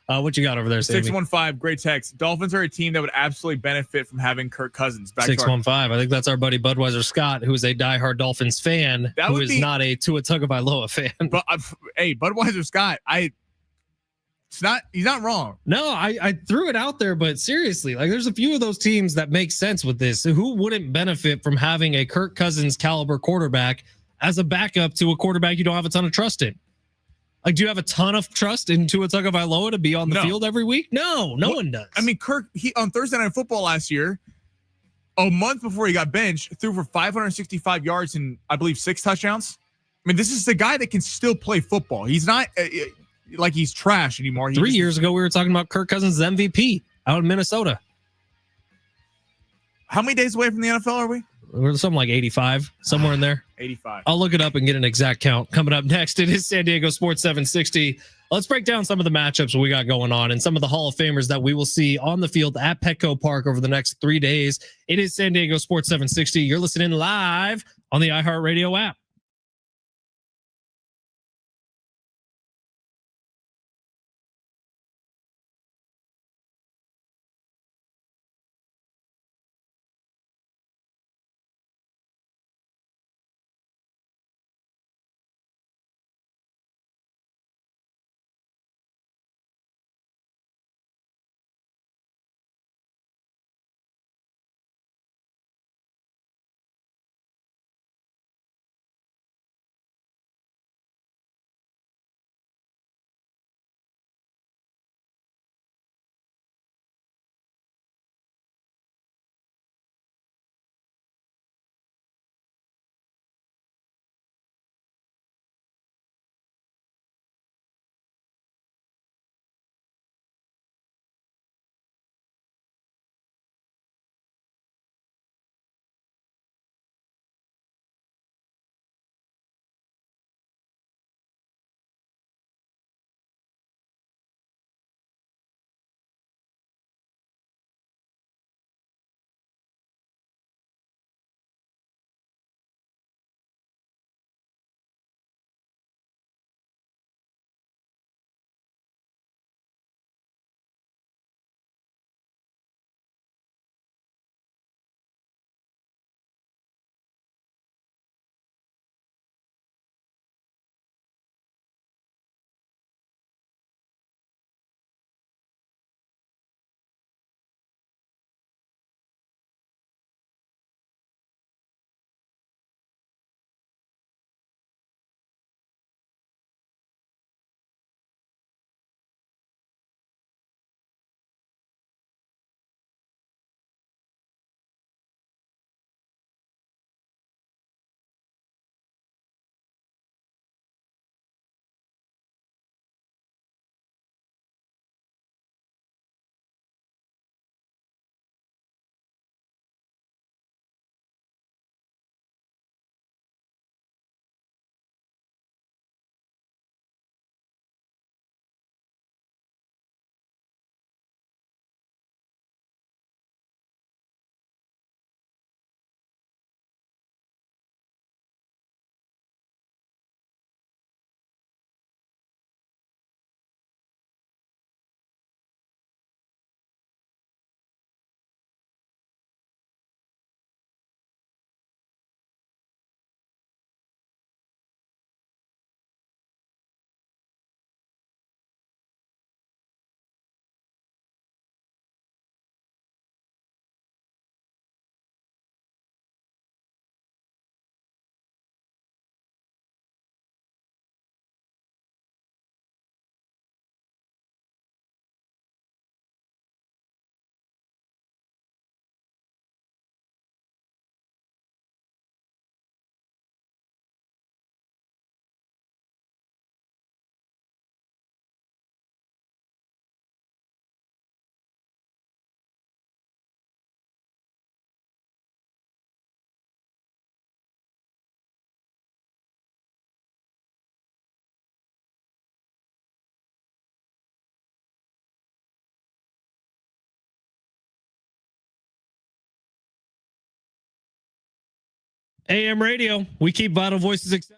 S5: What you got over there, Sammy?
S1: 615, great text. Dolphins are a team that would absolutely benefit from having Kirk Cousins.
S5: 615. I think that's our buddy Budweiser Scott, who is a diehard Dolphins fan, who is not a Tua Tagovailoa fan.
S1: But hey, Budweiser Scott, he's not wrong.
S5: No, I threw it out there, but seriously, like there's a few of those teams that make sense with this. Who wouldn't benefit from having a Kirk Cousins caliber quarterback as a backup to a quarterback you don't have a ton of trust in? Like, do you have a ton of trust in Tua Tagovailoa to be on the field every week? No, no one does.
S1: I mean, Kirk, he on Thursday Night Football last year, a month before he got benched, threw for 565 yards and I believe 6 touchdowns. I mean, this is the guy that can still play football. He's not like he's trash anymore.
S5: 3 years ago, we were talking about Kirk Cousins' MVP out in Minnesota.
S1: How many days away from the NFL are we?
S5: We're something like 85, somewhere in there.
S1: 85.
S5: I'll look it up and get an exact count. Coming up next, it is San Diego Sports 760. Let's break down some of the matchups we got going on and some of the Hall of Famers that we will see on the field at Petco Park over the next 3 days. It is San Diego Sports 760. You're listening live on the iHeartRadio app. AM radio. We keep Vital Voices accessible.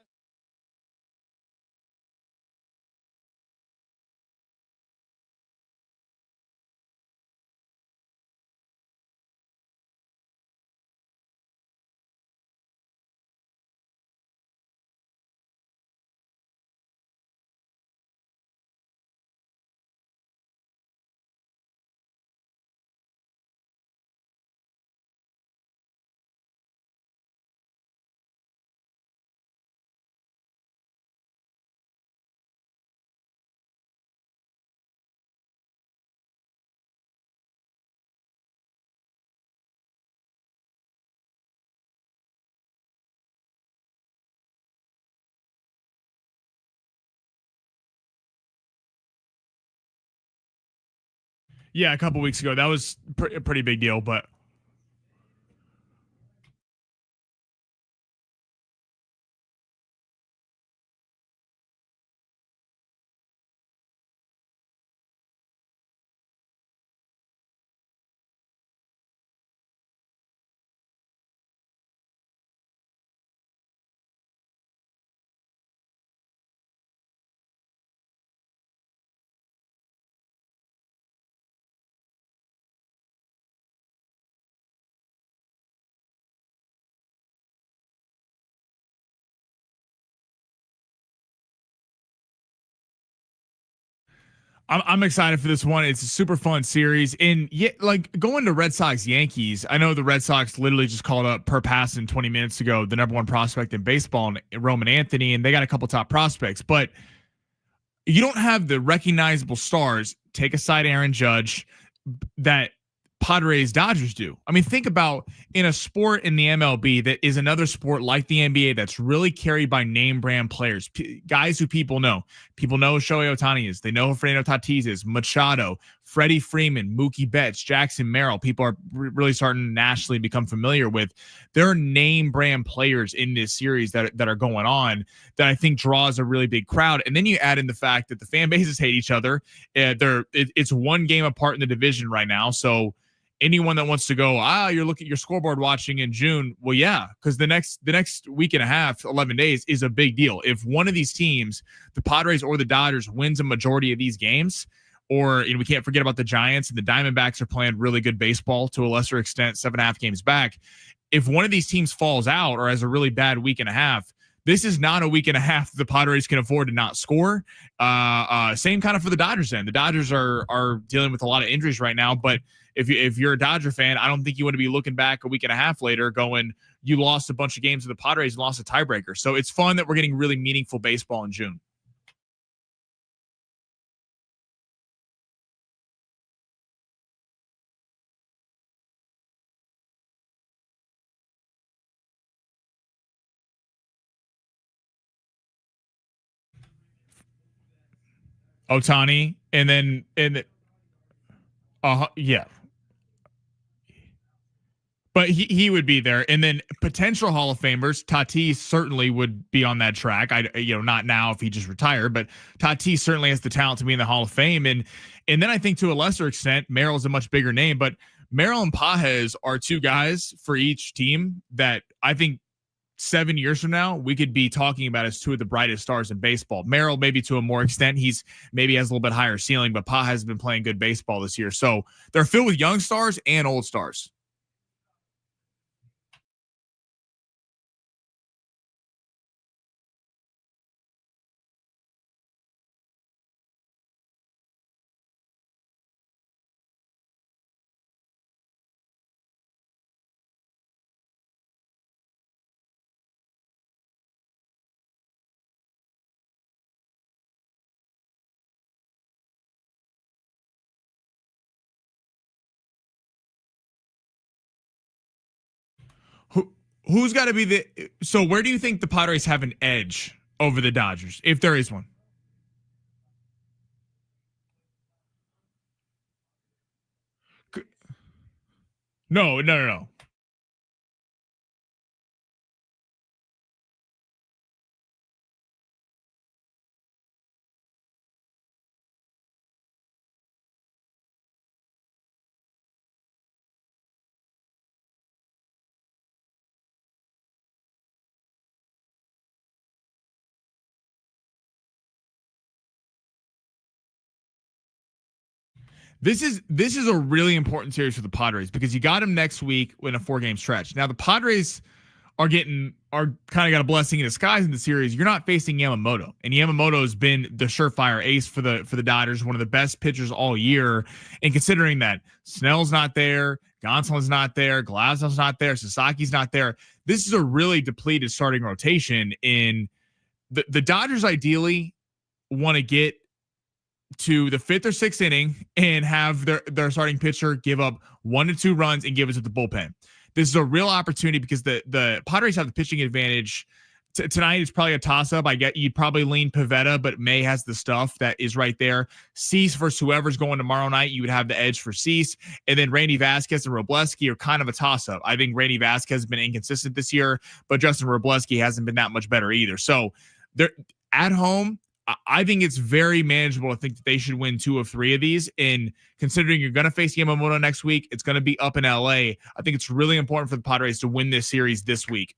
S1: Yeah, a couple weeks ago. That was a pretty big deal, but I'm excited for this one. It's a super fun series. And yet, like going to Red Sox Yankees, I know the Red Sox literally just called up per passing 20 minutes ago the number one prospect in baseball, Roman Anthony, and they got a couple top prospects, but you don't have the recognizable stars. Take aside Aaron Judge, that Padres Dodgers do. I mean, think about in a sport in the MLB that is another sport like the NBA that's really carried by name brand players, guys who people know. People know who Shohei Ohtani is. They know who Fernando Tatis is, Machado, Freddie Freeman, Mookie Betts, Jackson Merrill. People are really starting to nationally become familiar with. There are name brand players in this series that are going on that I think draws a really big crowd. And then you add in the fact that the fan bases hate each other. It's one game apart in the division right now. So anyone that wants to go, you're looking at your scoreboard watching in June. Well, yeah, because the next week and a half, 11 days is a big deal. If one of these teams, the Padres or the Dodgers, wins a majority of these games, or we can't forget about the Giants and the Diamondbacks are playing really good baseball to a lesser extent, 7.5 games back. If one of these teams falls out or has a really bad week and a half, this is not a week and a half the Padres can afford to not score. Same kind of for the Dodgers then. The Dodgers are dealing with a lot of injuries right now, but if you're a Dodger fan, I don't think you want to be looking back a week and a half later going, you lost a bunch of games to the Padres and lost a tiebreaker. So it's fun that we're getting really meaningful baseball in June. Ohtani, yeah. But he would be there, and then potential Hall of Famers. Tatis certainly would be on that track. Not now if he just retired, but Tatis certainly has the talent to be in the Hall of Fame. And then I think to a lesser extent, Merrill's a much bigger name, but Merrill and Pages are two guys for each team that I think 7 years from now we could be talking about as two of the brightest stars in baseball. Merrill maybe to a more extent, he's maybe has a little bit higher ceiling, but Pages has been playing good baseball this year. So they're filled with young stars and old stars. Who's got to be so where do you think the Padres have an edge over the Dodgers, if there is one? No. This is a really important series for the Padres because you got them next week in a 4-game stretch. Now the Padres are kind of got a blessing in disguise in the series. You're not facing Yamamoto, and Yamamoto has been the surefire ace for the Dodgers, one of the best pitchers all year. And considering that Snell's not there, Gonsolin's not there, Glasnow's not there, Sasaki's not there, this is a really depleted starting rotation. In the Dodgers ideally want to get to the 5th or 6th inning and have their starting pitcher give up 1 to 2 runs and give it to the bullpen. This is a real opportunity because the Padres have the pitching advantage. Tonight is probably a toss-up. I get you'd probably lean Pivetta, but May has the stuff that is right there. Cease versus whoever's going tomorrow night, you would have the edge for Cease. And then Randy Vasquez and Robleski are kind of a toss-up. I think Randy Vasquez has been inconsistent this year, but Justin Robleski hasn't been that much better either. So they're at home. I think it's very manageable to think that they should win 2 of 3 of these. And considering you're going to face Yamamoto next week, it's going to be up in LA. I think it's really important for the Padres to win this series this week.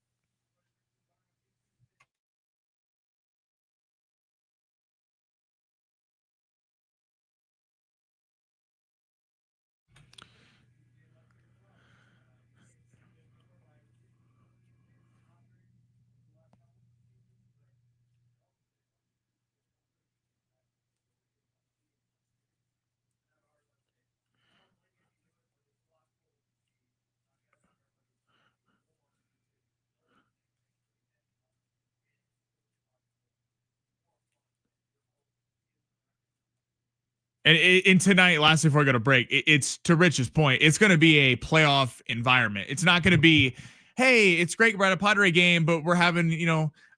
S1: And tonight, lastly, before I go to break, it's to Rich's point. It's going to be a playoff environment. It's not going to be, hey, it's great we're at a Padre game, but we're having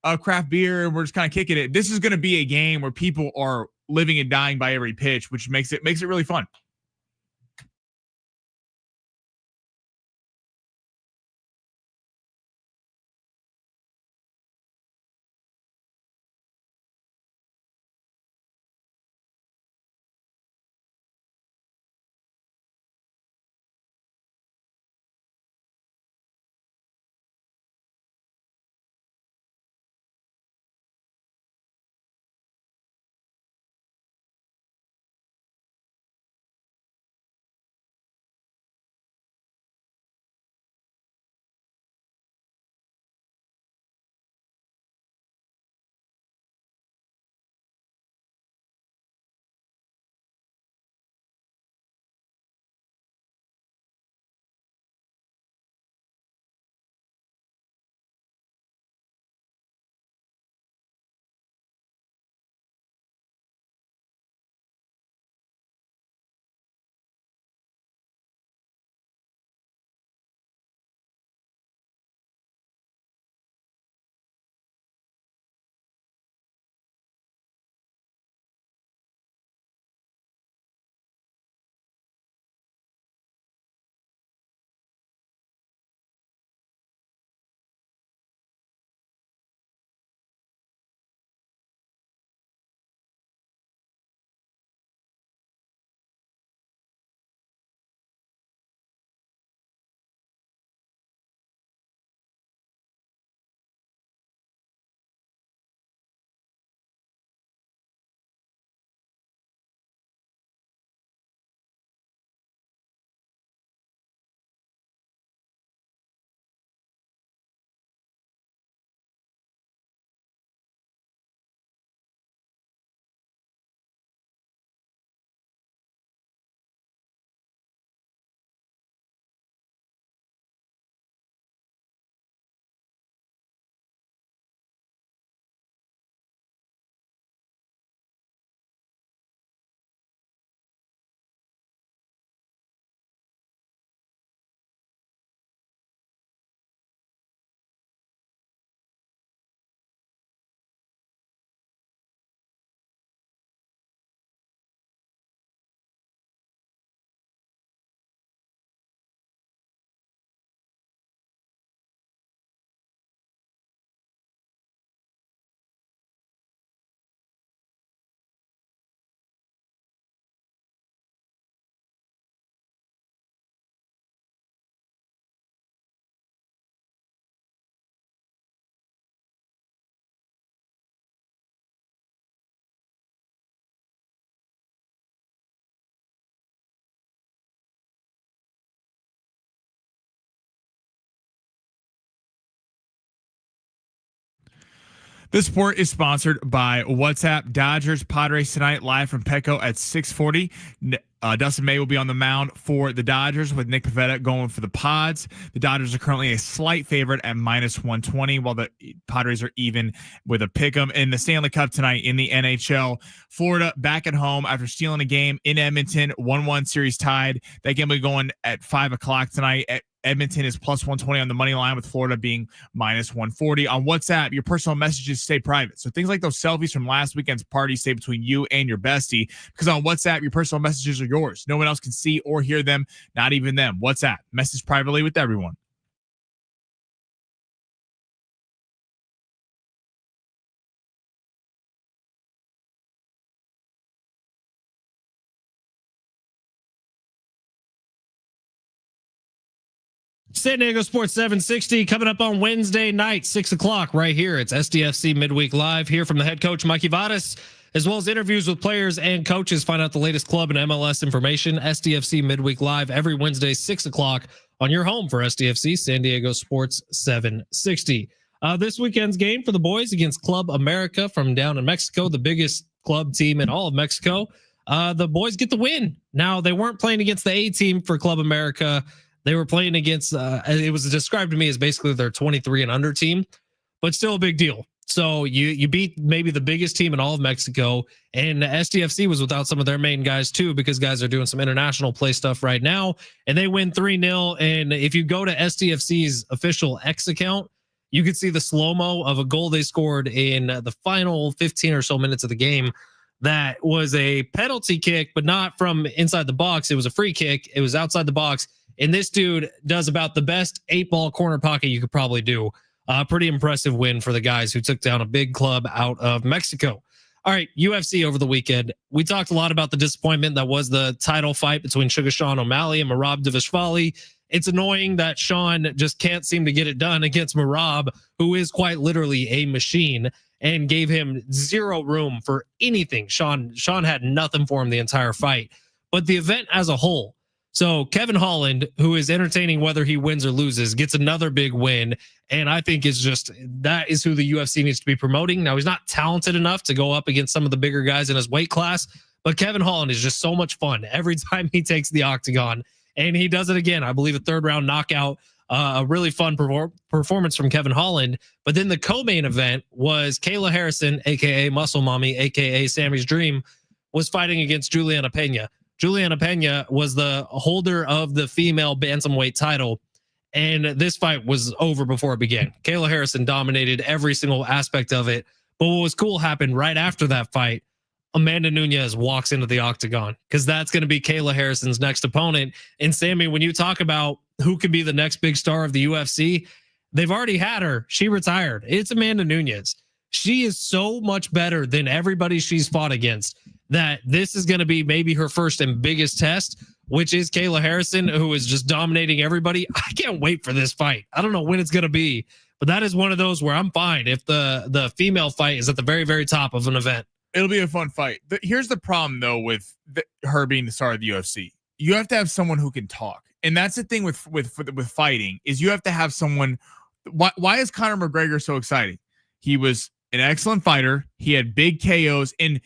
S1: a craft beer and we're just kind of kicking it. This is going to be a game where people are living and dying by every pitch, which makes it really fun. This sport is sponsored by WhatsApp. Dodgers Padres tonight, live from Petco at 6:40. Dustin May will be on the mound for the Dodgers with Nick Pivetta going for the Pods. The Dodgers are currently a slight favorite at -120, while the Padres are even with a pick'em. In the Stanley Cup tonight in the NHL, Florida back at home after stealing a game in Edmonton, 1-1 series tied. That game will be going at 5 o'clock tonight. Edmonton is +120 on the money line, with Florida being -140. On WhatsApp, your personal messages stay private. So things like those selfies from last weekend's party stay between you and your bestie, because on WhatsApp, your personal messages are yours. No one else can see or hear them, not even them. WhatsApp, message privately with everyone.
S5: San Diego Sports 760 coming up on Wednesday night, 6 o'clock right here. It's SDFC Midweek Live here from the head coach, Mikey Vadas, as well as interviews with players and coaches. Find out the latest club and MLS information. SDFC Midweek Live every Wednesday, 6 o'clock on your home for SDFC, San Diego Sports 760. This weekend's game for the boys against Club America from down in Mexico, the biggest club team in all of Mexico. The boys get the win. Now, they weren't playing against the A team for Club America. They were playing against, it was described to me as basically their 23 and under team, but still a big deal. So you beat maybe the biggest team in all of Mexico, and SDFC was without some of their main guys too, because guys are doing some international play stuff right now, and they win 3-0. And if you go to SDFC's official X account, you could see the slow-mo of a goal they scored in the final 15 or so minutes of the game. That was a penalty kick, but not from inside the box. It was a free kick. It was outside the box. And this dude does about the best 8-ball corner pocket you could probably do. Pretty impressive win for the guys who took down a big club out of Mexico. All right, UFC over the weekend. We talked a lot about the disappointment that was the title fight between Sugar Sean O'Malley and Merab Dvalishvili. It's annoying that Sean just can't seem to get it done against Merab, who is quite literally a machine, and gave him zero room for anything. Sean had nothing for him the entire fight. But the event as a whole, so Kevin Holland, who is entertaining whether he wins or loses, gets another big win. And I think it's just, that is who the UFC needs to be promoting. Now, he's not talented enough to go up against some of the bigger guys in his weight class, but Kevin Holland is just so much fun every time he takes the octagon. And he does it again. I believe a 3rd round knockout, a really fun performance from Kevin Holland. But then the co-main event was Kayla Harrison, a.k.a. Muscle Mommy, a.k.a. Sammy's Dream, was fighting against Juliana Pena. Juliana Pena was the holder of the female bantamweight title, and this fight was over before it began. Kayla Harrison dominated every single aspect of it, but what was cool happened right after that fight. Amanda Nunes walks into the octagon, because that's going to be Kayla Harrison's next opponent. And Sammy, when you talk about who could be the next big star of the UFC, they've already had her. She retired. It's Amanda Nunes. She is so much better than everybody she's fought against, that this is going to be maybe her first and biggest test, which is Kayla Harrison, who is just dominating everybody. I can't wait for this fight. I don't know when it's going to be, but that is one of those where I'm fine if the female fight is at the very, very top of an event.
S1: It'll be a fun fight. Here's the problem, though, with her being the star of the UFC. You have to have someone who can talk. And that's the thing with fighting, is you have to have someone. Why is Conor McGregor so exciting? He was an excellent fighter. He had big KOs in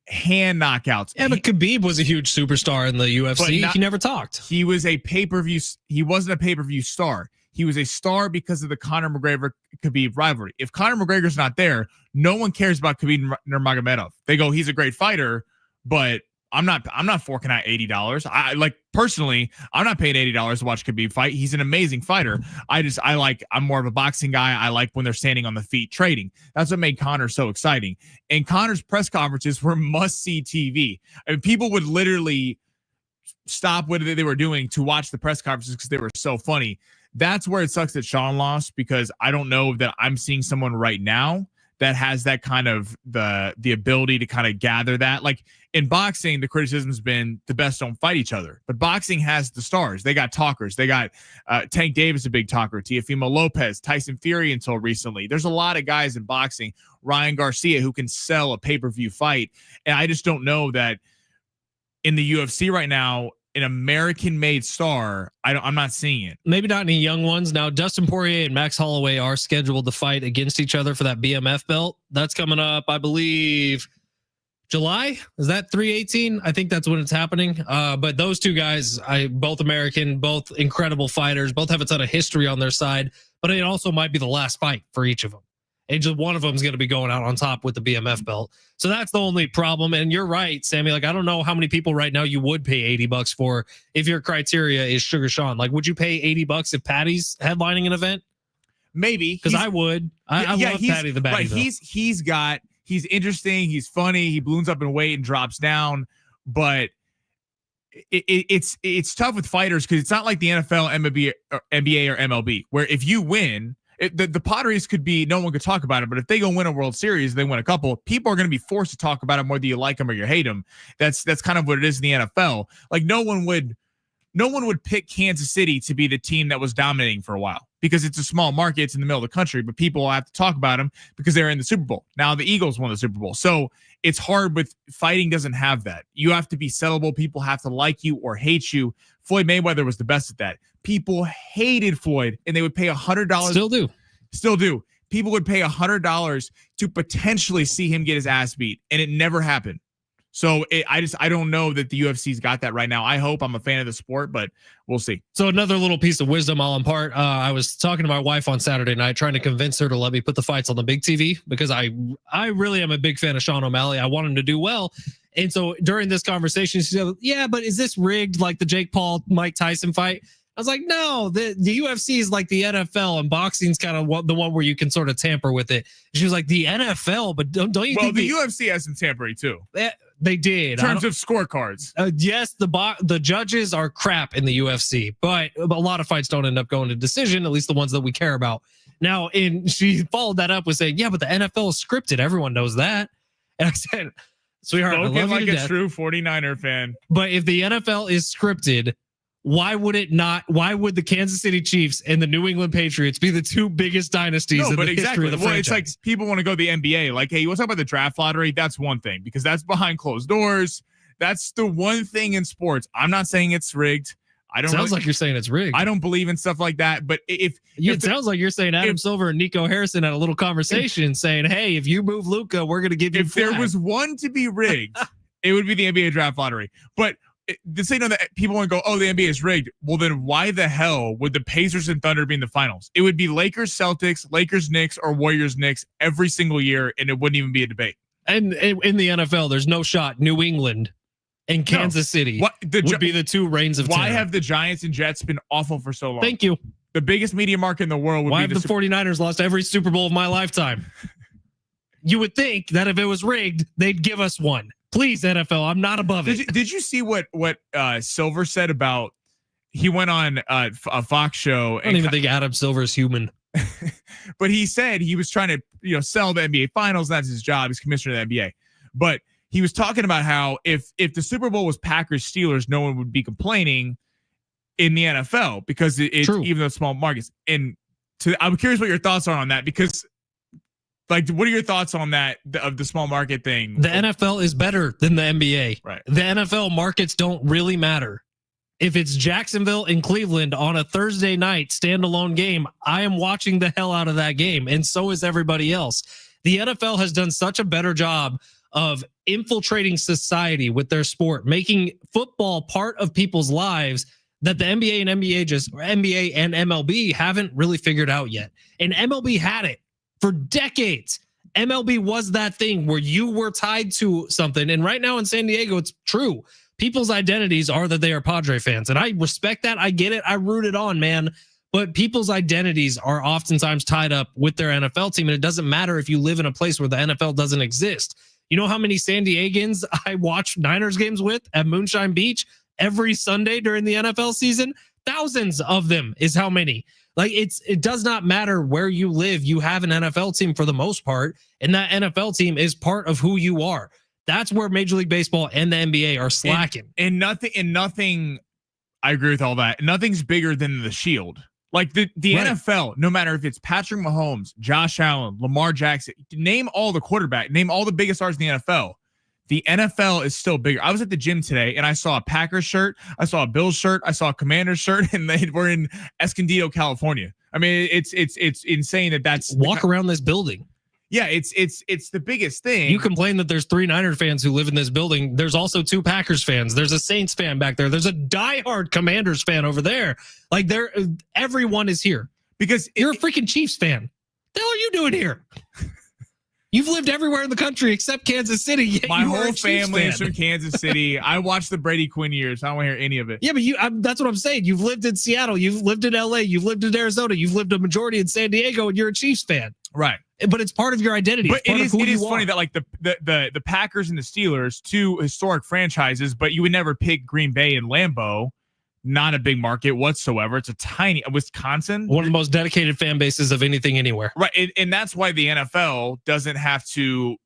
S1: hand knockouts.
S5: Yeah, but Khabib was a huge superstar in the UFC. He never talked.
S1: He was a pay-per-view. He wasn't a pay-per-view star. He was a star because of the Conor McGregor-Khabib rivalry. If Conor McGregor's not there, no one cares about Khabib Nurmagomedov. They go, he's a great fighter, but I'm not forking out $80. Personally, I'm not paying $80 to watch Khabib fight. He's an amazing fighder. I'm more of a boxing guy. I like when they're standing on the feet trading. That's what made Conor so exciting. And Conor's press conferences were must-see TV. I mean, people would literally stop what they were doing to watch the press conferences because they were so funny. That's where it sucks that Sean lost, because I don't know that I'm seeing someone right now that has that kind of the ability to kind of gather that. Like in boxing, the criticism's been the best don't fight each other, but boxing has the stars. They got talkers. They got Tank Davis, a big talker, Teofimo Lopez, Tyson Fury until recently. There's a lot of guys in boxing, Ryan Garcia, who can sell a pay-per-view fight. And I just don't know that in the UFC right now, an American-made star, I'm not seeing it.
S5: Maybe not any young ones. Now, Dustin Poirier and Max Holloway are scheduled to fight against each other for that BMF belt. That's coming up, I believe, July. Is that 318? I think that's when it's happening. But those two guys, both American, both incredible fighters, both have a ton of history on their side. But it also might be the last fight for each of them. And just one of them is going to be going out on top with the BMF belt. So that's the only problem. And you're right, Sammy. Like, I don't know how many people right now you would pay $80 for if your criteria is Sugar Sean. Like, would you pay $80 if Patty's headlining an event?
S1: Maybe.
S5: Because I would. I love Patty the Batty.
S1: Right. He's interesting. He's funny. He balloons up in weight and drops down. But it's tough with fighters because it's not like the NFL, NBA, or MLB, where if you win, the Padres could be, no one could talk about it, but if they go win a World Series, they win a couple, people are going to be forced to talk about them whether you like them or you hate them. That's kind of what it is in the NFL. Like no one would pick Kansas City to be the team that was dominating for a while because it's a small market, it's in the middle of the country, but people will have to talk about them because they're in the Super Bowl. Now the Eagles won the Super Bowl. So it's hard with fighting, doesn't have that. You have to be sellable. People have to like you or hate you. Floyd Mayweather was the best at that. People hated Floyd and they would pay $100. Still do. People would pay $100 to potentially see him get his ass beat, and it never happened. So I don't know that the UFC's got that right now. I hope. I'm a fan of the sport, but we'll see.
S5: So another little piece of wisdom I'll impart. I was talking to my wife on Saturday night, trying to convince her to let me put the fights on the big TV because I really am a big fan of Sean O'Malley. I want him to do well. And so during this conversation, she said, yeah, but is this rigged like the Jake Paul, Mike Tyson fight? I was like, no, the UFC is like the NFL and boxing's kind of the one where you can sort of tamper with it. She was like, the NFL, but don't you think
S1: the UFC has some tampering too?
S5: They did.
S1: In terms of scorecards.
S5: Yes, the judges are crap in the UFC, but a lot of fights don't end up going to decision, at least the ones that we care about. Now, she followed that up with saying, yeah, but the NFL is scripted. Everyone knows that. And I said, sweetheart,
S1: don't get like a true 49er fan.
S5: But if the NFL is scripted, why would it not? Why would the Kansas City Chiefs and the New England Patriots be the two biggest dynasties in the history of the franchise?
S1: It's like people want to go to the NBA. Like, hey, you want to talk about the draft lottery? That's one thing because that's behind closed doors. That's the one thing in sports. I'm not saying it's rigged.
S5: Sounds like you're saying it's rigged.
S1: I don't believe in stuff like that. But it
S5: sounds like you're saying Adam Silver and Nico Harrison had a little conversation saying, hey, if you move Luka, we're going to give you
S1: If there was one to be rigged, it would be the NBA draft lottery. But to say no, that people want to go, oh, the NBA is rigged. Well, then why the hell would the Pacers and Thunder be in the finals? It would be Lakers, Celtics, Lakers, Knicks, or Warriors, Knicks every single year, and it wouldn't even be a debate.
S5: And in the NFL, there's no shot New England and Kansas City would be the two reigns of terror.
S1: Why have the Giants and Jets been awful for so long?
S5: Thank you.
S1: The biggest media market in the world would
S5: why
S1: be
S5: have the 49ers lost every Super Bowl of my lifetime? You would think that if it was rigged, they'd give us one. Please, NFL, I'm not above it.
S1: Did you see what Silver said about? He went on a Fox show.
S5: I don't even think Adam Silver is human.
S1: But he said he was trying to sell the NBA Finals. That's his job. He's commissioner of the NBA. But he was talking about how if the Super Bowl was Packers Steelers, no one would be complaining in the NFL because it's
S5: True.
S1: Even though small markets. And I'm curious what your thoughts are on that because. Like, what are your thoughts on that of the small market thing?
S5: The NFL is better than the NBA.
S1: Right.
S5: The NFL markets don't really matter. If it's Jacksonville and Cleveland on a Thursday night standalone game, I am watching the hell out of that game, and so is everybody else. The NFL has done such a better job of infiltrating society with their sport, making football part of people's lives that the NBA and MLB haven't really figured out yet. And MLB had it. For decades, MLB was that thing where you were tied to something. And right now in San Diego, it's true. People's identities are that they are Padre fans. And I respect that. I get it. I root it on, man. But people's identities are oftentimes tied up with their NFL team. And it doesn't matter if you live in a place where the NFL doesn't exist. You know how many San Diegans I watch Niners games with at Moonshine Beach every Sunday during the NFL season? Thousands of them is how many. Like it does not matter where you live. You have an NFL team for the most part, and that NFL team is part of who you are. That's where Major League Baseball and the NBA are slacking.
S1: And nothing. I agree with all that. Nothing's bigger than the Shield. Like the right. NFL, no matter if it's Patrick Mahomes, Josh Allen, Lamar Jackson, name all the quarterback, name all the biggest stars in the NFL. The NFL is still bigger. I was at the gym today and I saw a Packers shirt, I saw a Bills shirt, I saw a Commanders shirt, and they were in Escondido, California. I mean, it's insane that's
S5: walk around this building.
S1: Yeah, it's the biggest thing.
S5: You complain that there's 3 Niner fans who live in this building. There's also 2 Packers fans. There's a Saints fan back there. There's a diehard Commanders fan over there. Like everyone is here because you're a freaking Chiefs fan. The hell are you doing here? You've lived everywhere in the country except Kansas City. Yet
S1: my whole family is from Kansas City. I watched the Brady Quinn years. I don't want to hear any of it.
S5: Yeah, but that's what I'm saying. You've lived in Seattle. You've lived in LA. You've lived in Arizona. You've lived a majority in San Diego, and you're a Chiefs fan.
S1: Right.
S5: But it's part of your identity.
S1: But it is funny that like the Packers and the Steelers, 2 historic franchises, but you would never pick Green Bay and Lambeau. Not a big market whatsoever. It's a tiny Wisconsin,
S5: one of the most dedicated fan bases of anything anywhere.
S1: Right. And that's why the NFL doesn't have to,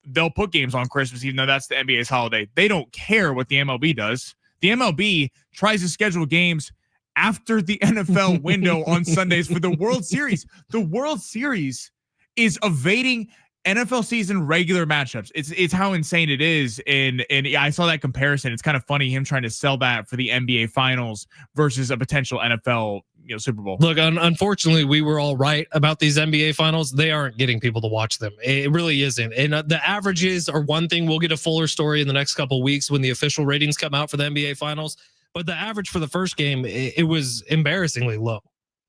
S1: they'll put games on Christmas, even though that's the NBA's holiday. They don't care what the MLB does. The MLB tries to schedule games after the NFL window on Sundays for the World Series. The World Series is evading NFL season regular matchups. It's how insane it is. And I saw that comparison. It's kind of funny him trying to sell that for the NBA finals versus a potential NFL Super Bowl.
S5: Look, unfortunately, we were all right about these NBA finals. They aren't getting people to watch them. It really isn't. And the averages are one thing. We'll get a fuller story in the next couple of weeks when the official ratings come out for the NBA finals. But the average for the first game, it was embarrassingly low.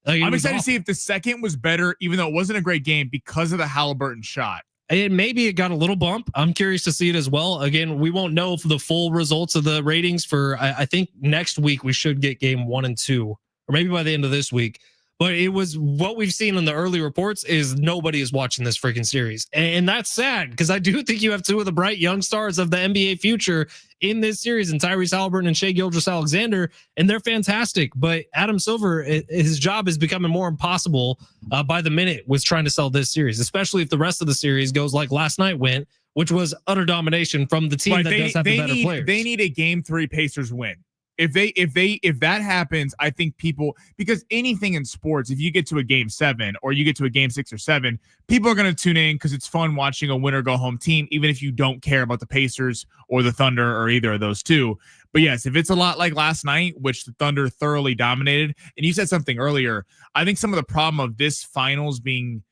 S5: Like,
S1: I'm excited to see if the second was better, even though it wasn't a great game because of the Halliburton shot.
S5: And maybe it got a little bump. I'm curious to see it as well. Again, we won't know the full results of the ratings for, I think next week we should get game 1 and 2, or maybe by the end of this week. But it was what we've seen in the early reports is nobody is watching this freaking series. And that's sad because I do think you have 2 of the bright young stars of the NBA future in this series, and Tyrese Halliburton and Shai Gilgeous-Alexander, and they're fantastic. But Adam Silver, his job is becoming more impossible by the minute with trying to sell this series, especially if the rest of the series goes like last night went, which was utter domination from the team that does have the better players.
S1: They need a game 3 Pacers win. If that happens, I think people, because anything in sports, if you get to a game 7 or you get to a game 6 or 7, people are going to tune in because it's fun watching a winner go home team, even if you don't care about the Pacers or the Thunder or either of those 2. But yes, if it's a lot like last night, which the Thunder thoroughly dominated, and you said something earlier, I think some of the problem of this finals being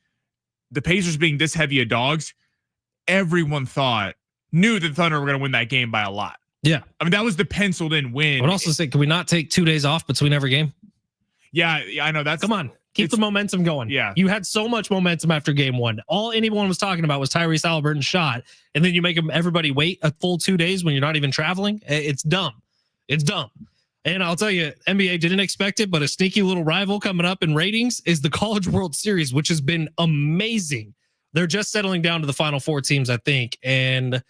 S1: the Pacers being this heavy of dogs, everyone knew that the Thunder were going to win that game by a lot.
S5: Yeah.
S1: I mean, that was the penciled in win.
S5: I would also say, can we not take 2 days off between every game?
S1: Yeah, I know.
S5: Come on. Keep the momentum going.
S1: Yeah.
S5: You had so much momentum after game 1. All anyone was talking about was Tyrese Halliburton's shot. And then you make everybody wait a full 2 days when you're not even traveling. It's dumb. It's dumb. And I'll tell you, NBA didn't expect it, but a sneaky little rival coming up in ratings is the College World Series, which has been amazing. They're just settling down to the final 4 teams, I think. And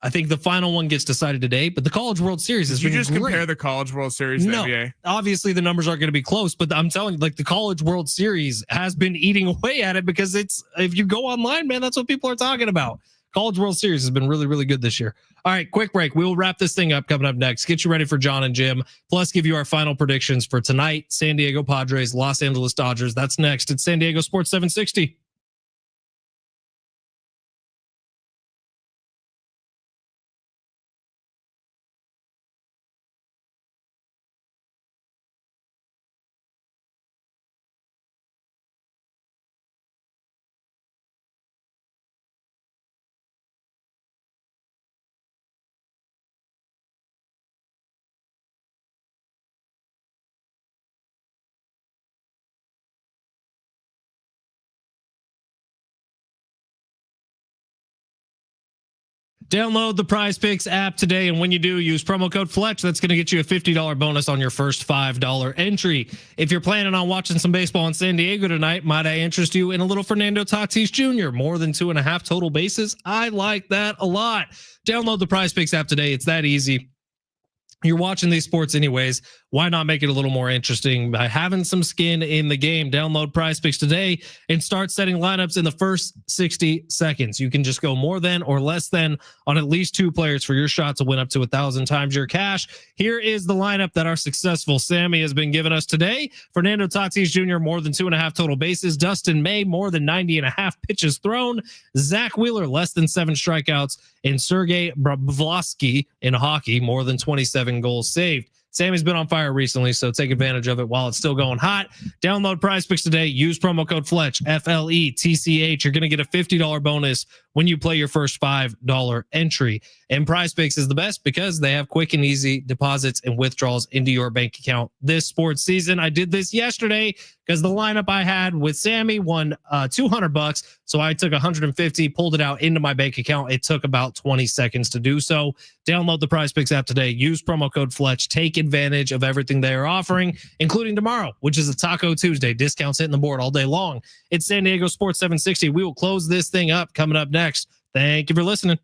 S5: I think the final one gets decided today, but the College World Series is.
S1: Did you just compare the College World Series to the NBA?
S5: Obviously the numbers aren't going to be close, but I'm telling you, like the College World Series has been eating away at it because if you go online, man, that's what people are talking about. College World Series has been really, really good this year. All right, quick break. We will wrap this thing up coming up next. Get you ready for John and Jim, plus give you our final predictions for tonight. San Diego Padres, Los Angeles Dodgers. That's next at San Diego Sports 760. Download the Prize Picks app today, and when you do, use promo code Fletch. That's going to get you a $50 bonus on your first $5 entry. If you're planning on watching some baseball in San Diego tonight, might I interest you in a little Fernando Tatis Jr.? More than 2.5 total bases. I like that a lot. Download the Prize Picks app today. It's that easy. You're watching these sports anyways. why not make it a little more interesting by having some skin in the game? Download Prize Picks today and start setting lineups in the first 60 seconds. You can just go more than or less than on at least 2 players for your shot to win up to 1,000 times your cash. Here is the lineup that our successful Sammy has been giving us today. Fernando Tatis Jr., more than 2.5 total bases. Dustin May, more than 90.5 pitches thrown. Zach Wheeler, less than 7 strikeouts. And Sergei Bobrovsky in hockey, more than 27 goals saved. Sammy's been on fire recently, so take advantage of it while it's still going hot. Download Prize Picks today. Use promo code Fletch, FLETCH. You're going to get a $50 bonus when you play your first $5 entry. And Prize Picks is the best because they have quick and easy deposits and withdrawals into your bank account this sports season. I did this yesterday because the lineup I had with Sammy won $200. So I took 150, pulled it out into my bank account. It took about 20 seconds to do so. Download the Prize Picks app today. Use promo code Fletch. Take advantage of everything they are offering, including tomorrow, which is a Taco Tuesday. Discounts hitting the board all day long. It's San Diego Sports 760. We will close this thing up coming up next. Thank you for listening.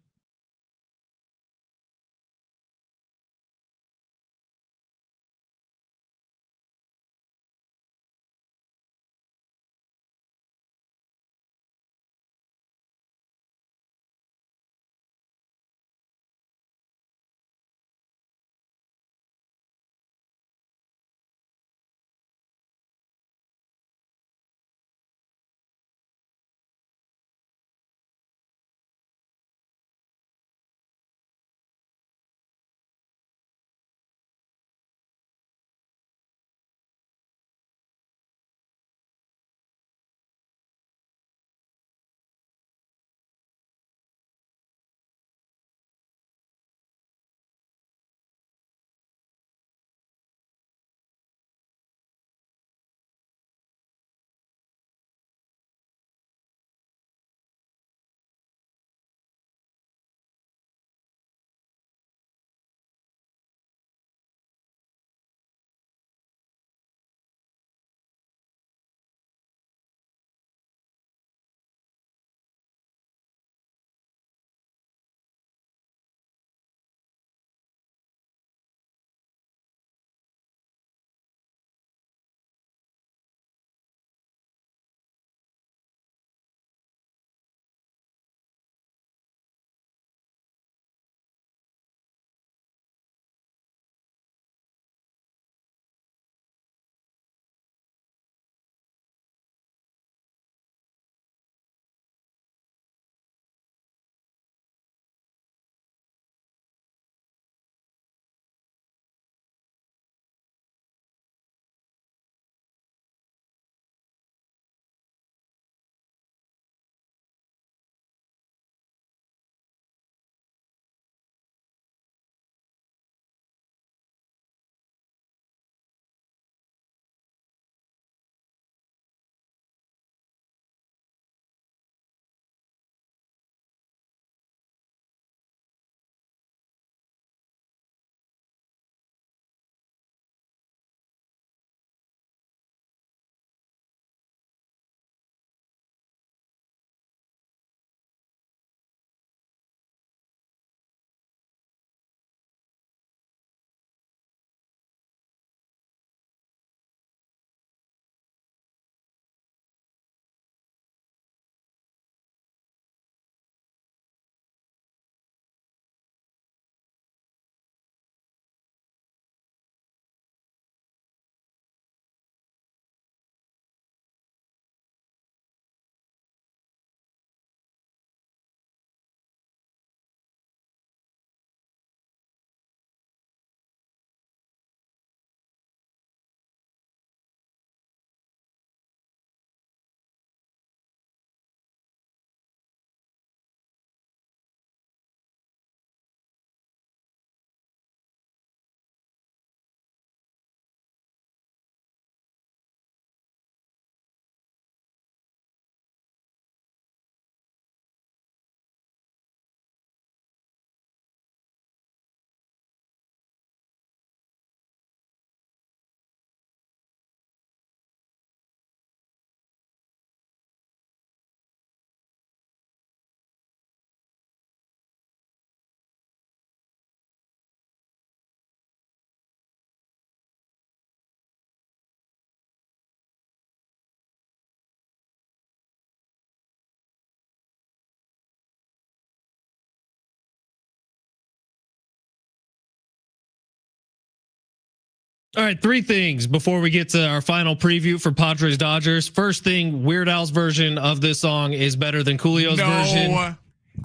S5: All right, 3 things before we get to our final preview for Padres Dodgers. First thing, Weird Al's version of this song is better than Coolio's version.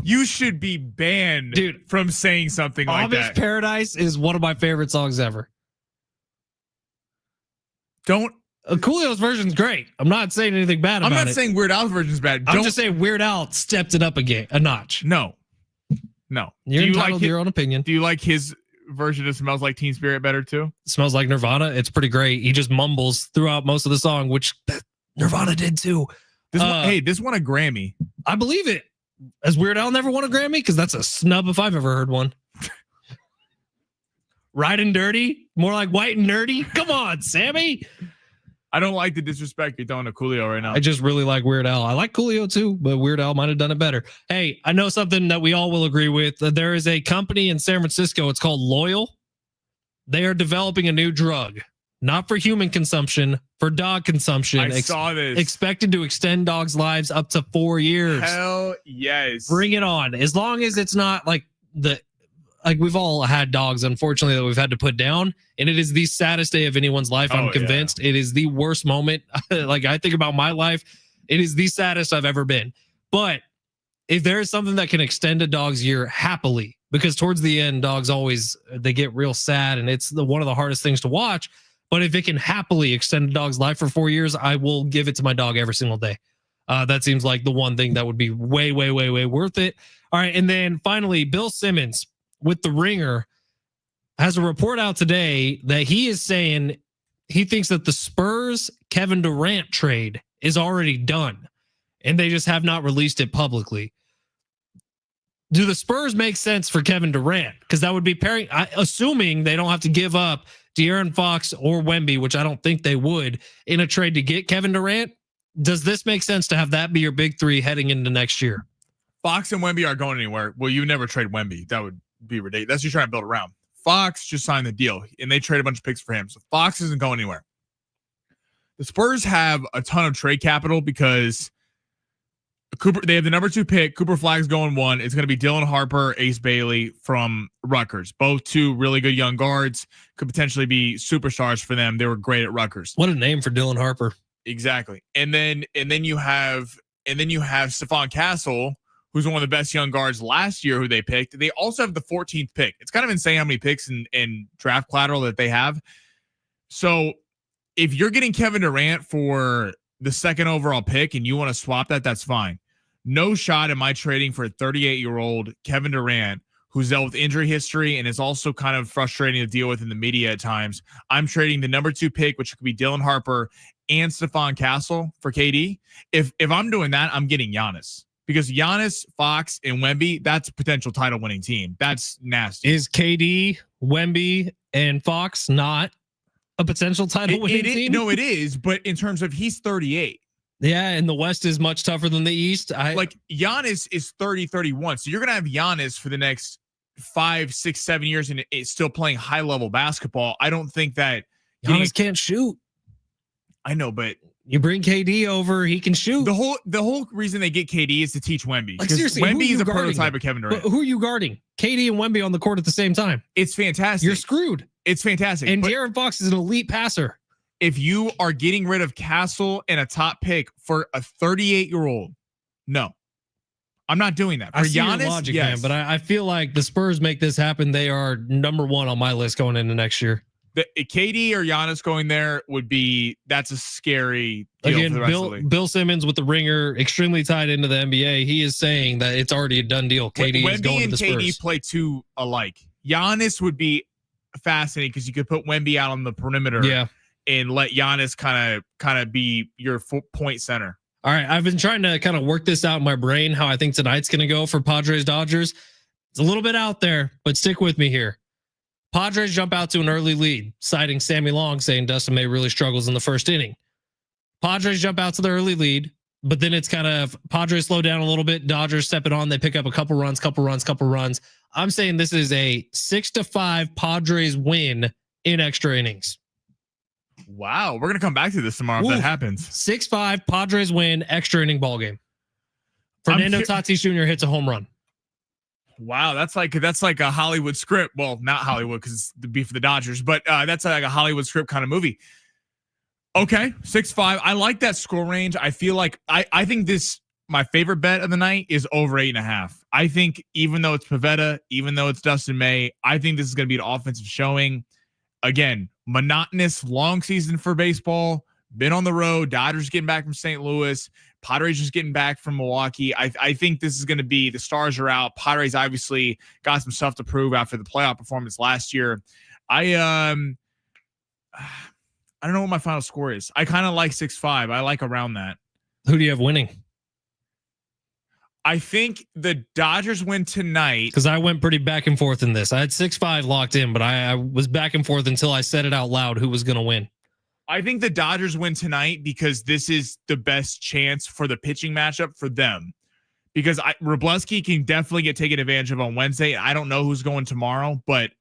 S1: You should be banned,
S5: dude,
S1: from saying something like that.
S5: Paradise is one of my favorite songs ever.
S1: Don't.
S5: Coolio's version's great. I'm not saying anything bad about it.
S1: I'm not saying Weird Al's version's bad.
S5: I'm just saying Weird Al stepped it up a notch.
S1: No.
S5: You're entitled to your own opinion.
S1: Do you like his version of Smells Like Teen Spirit better too?
S5: Smells Like Nirvana. It's pretty great. He just mumbles throughout most of the song, which Nirvana did too.
S1: This won a Grammy.
S5: I believe it. Has Weird Al never won a Grammy? Because that's a snub if I've ever heard one. Right and Dirty? More like White and Nerdy? Come on, Sammy.
S1: I don't like the disrespect you're throwing to Coolio right now.
S5: I just really like Weird Al. I like Coolio too, but Weird Al might have done it better. Hey, I know something that we all will agree with. There is a company in San Francisco. It's called Loyal. They are developing a new drug, not for human consumption, for dog consumption.
S1: I saw this.
S5: Expected to extend dogs' lives up to 4 years.
S1: Hell yes.
S5: Bring it on. As long as it's not like we've all had dogs, unfortunately, that we've had to put down. And it is the saddest day of anyone's life. I'm convinced it is the worst moment. Like I think about my life, it is the saddest I've ever been. But if there is something that can extend a dog's year happily, because towards the end, dogs they get real sad and it's one of the hardest things to watch. But if it can happily extend a dog's life for 4 years, I will give it to my dog every single day. That seems like the one thing that would be way, way, way, way worth it. All right. And then finally, Bill Simmons with The Ringer has a report out today that he is saying he thinks that the Spurs Kevin Durant trade is already done and they just have not released it publicly. Do the Spurs make sense for Kevin Durant? Because that would be pairing, assuming they don't have to give up De'Aaron Fox or Wemby, which I don't think they would, in a trade to get Kevin Durant. Does this make sense to have that be your big 3 heading into next year?
S1: Fox and Wemby aren't going anywhere. Well, you never trade Wemby. That would be ridiculous. That's what you're trying to build around. Fox just signed the deal and they trade a bunch of picks for him. So Fox isn't going anywhere. The Spurs have a ton of trade capital because they have the number 2 pick. Cooper Flagg's going 1. It's going to be Dylan Harper, Ace Bailey from Rutgers. Both 2 really good young guards, could potentially be superstars for them. They were great at Rutgers.
S5: What a name for Dylan Harper.
S1: Exactly. And then you have Stephon Castle, who's one of the best young guards last year who they picked. They also have the 14th pick. It's kind of insane how many picks in draft collateral that they have. So if you're getting Kevin Durant for the 2nd overall pick and you want to swap that, that's fine. No shot am I trading for a 38-year-old Kevin Durant who's dealt with injury history and is also kind of frustrating to deal with in the media at times. I'm trading the number 2 pick, which could be Dylan Harper and Stephon Castle for KD. If I'm doing that, I'm getting Giannis. Because Giannis, Fox, and Wemby, that's a potential title-winning team. That's nasty.
S5: Is KD, Wemby, and Fox not a potential title-winning team?
S1: No, it is. But in terms of he's 38.
S5: Yeah, and the West is much tougher than the East.
S1: Like Giannis is 30, 31. So you're going to have Giannis for the next 5, 6, 7 years and it's still playing high-level basketball. I don't think that
S5: Giannis can't shoot.
S1: I know, but
S5: you bring KD over, he can shoot.
S1: The whole reason they get KD is to teach Wemby.
S5: Like, seriously,
S1: Wemby is a prototype of Kevin Durant.
S5: But who are you guarding? KD and Wemby on the court at the same time.
S1: It's fantastic.
S5: You're screwed.
S1: It's fantastic.
S5: And De'Aaron Fox is an elite passer.
S1: If you are getting rid of Castle and a top pick for a 38-year-old, no. I'm not doing that. For
S5: I see
S1: Giannis,
S5: your logic,
S1: yes.
S5: man, but I feel like the Spurs make this happen. They are number 1 on my list going into next year.
S1: The KD or Giannis going there that's a scary deal.
S5: Again,
S1: for the rest of the league.
S5: Bill Simmons with The Ringer, extremely tied into the NBA. He is saying that it's already a done deal. KD is going to the Spurs.
S1: Wemby and KD play 2 alike. Giannis would be fascinating because you could put Wemby out on the perimeter, and let Giannis kind of be your point center.
S5: All right, I've been trying to kind of work this out in my brain how I think tonight's going to go for Padres Dodgers. It's a little bit out there, but stick with me here. Padres jump out to an early lead, citing Sammy Long saying Dustin May really struggles in the first inning. Padres jump out to the early lead, but then it's kind of Padres slow down a little bit. Dodgers step it on. They pick up a couple runs. I'm saying this is a 6-5 Padres win in extra innings.
S1: Wow. We're going to come back to this tomorrow if that happens.
S5: 6-5 Padres win extra inning ball game. Fernando Tatis Jr. hits a home run.
S1: Wow, that's like a Hollywood script. Well, not Hollywood because it's the beef for the Dodgers, but that's like a Hollywood script kind of movie. Okay, 6-5. I like that score range. I feel like I think this my favorite bet of the night is over 8.5. I think even though it's Pivetta, even though it's Dustin May, I think this is going to be an offensive showing. Again, monotonous, long season for baseball. Been on the road. Dodgers getting back from St. Louis. Padres just getting back from Milwaukee. I think this is going to be the stars are out. Padres obviously got some stuff to prove after the playoff performance last year. I don't know what my final score is. I kind of like 6-5. I like around that.
S5: Who do you have winning?
S1: I think the Dodgers win tonight.
S5: Because I went pretty back and forth in this. I had 6-5 locked in, but I was back and forth until I said it out loud who was going to win.
S1: I think the Dodgers win tonight because this is the best chance for the pitching matchup for them. Because Wroblewski can definitely get taken advantage of on Wednesday. I don't know who's going tomorrow, but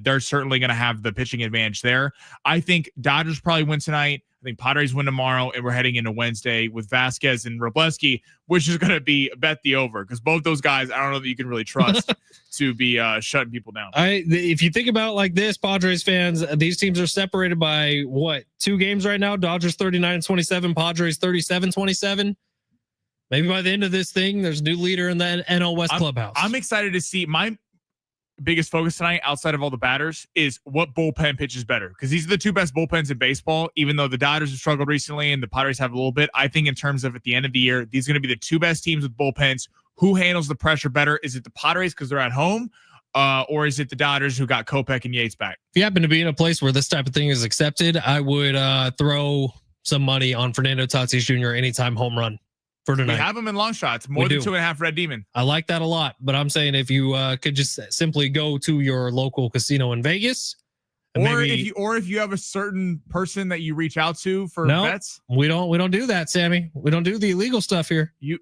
S1: they're certainly going to have the pitching advantage there. I think Dodgers probably win tonight. I think Padres win tomorrow, and we're heading into Wednesday with Vasquez and Wroblewski, which is going to be bet the over because both those guys, I don't know that you can really trust to be shutting people down.
S5: If you think about it like this, Padres fans, these teams are separated by what, 2 games right now? Dodgers 39-27, Padres 37-27. Maybe by the end of this thing, there's a new leader in the NL West clubhouse.
S1: I'm excited to see. My biggest focus tonight, outside of all the batters, is what bullpen pitches better because these are the 2 best bullpens in baseball. Even though the Dodgers have struggled recently and the Padres have a little bit, I think in terms of at the end of the year, these are going to be the 2 best teams with bullpens. Who handles the pressure better? Is it the Padres because they're at home, or is it the Dodgers who got Kopech and Yates back?
S5: If you happen to be in a place where this type of thing is accepted, I would throw some money on Fernando Tatis Jr. anytime home run for tonight.
S1: We have them in long shots, more than 2.5 Red Demon.
S5: I like that a lot, but I'm saying if you could just simply go to your local casino in Vegas,
S1: or if you have a certain person that you reach out to for bets.
S5: We don't do that, Sammy. We don't do the illegal stuff here.
S1: You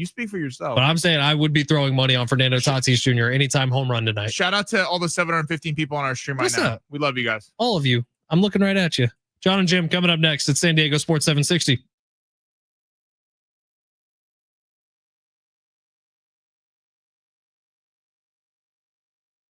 S1: speak for yourself.
S5: But I'm saying I would be throwing money on Fernando Tatis Jr. anytime home run tonight.
S1: Shout out to all the 715 people on our stream right now. We love you guys.
S5: All of you. I'm looking right at you. John and Jim coming up next at San Diego Sports 760.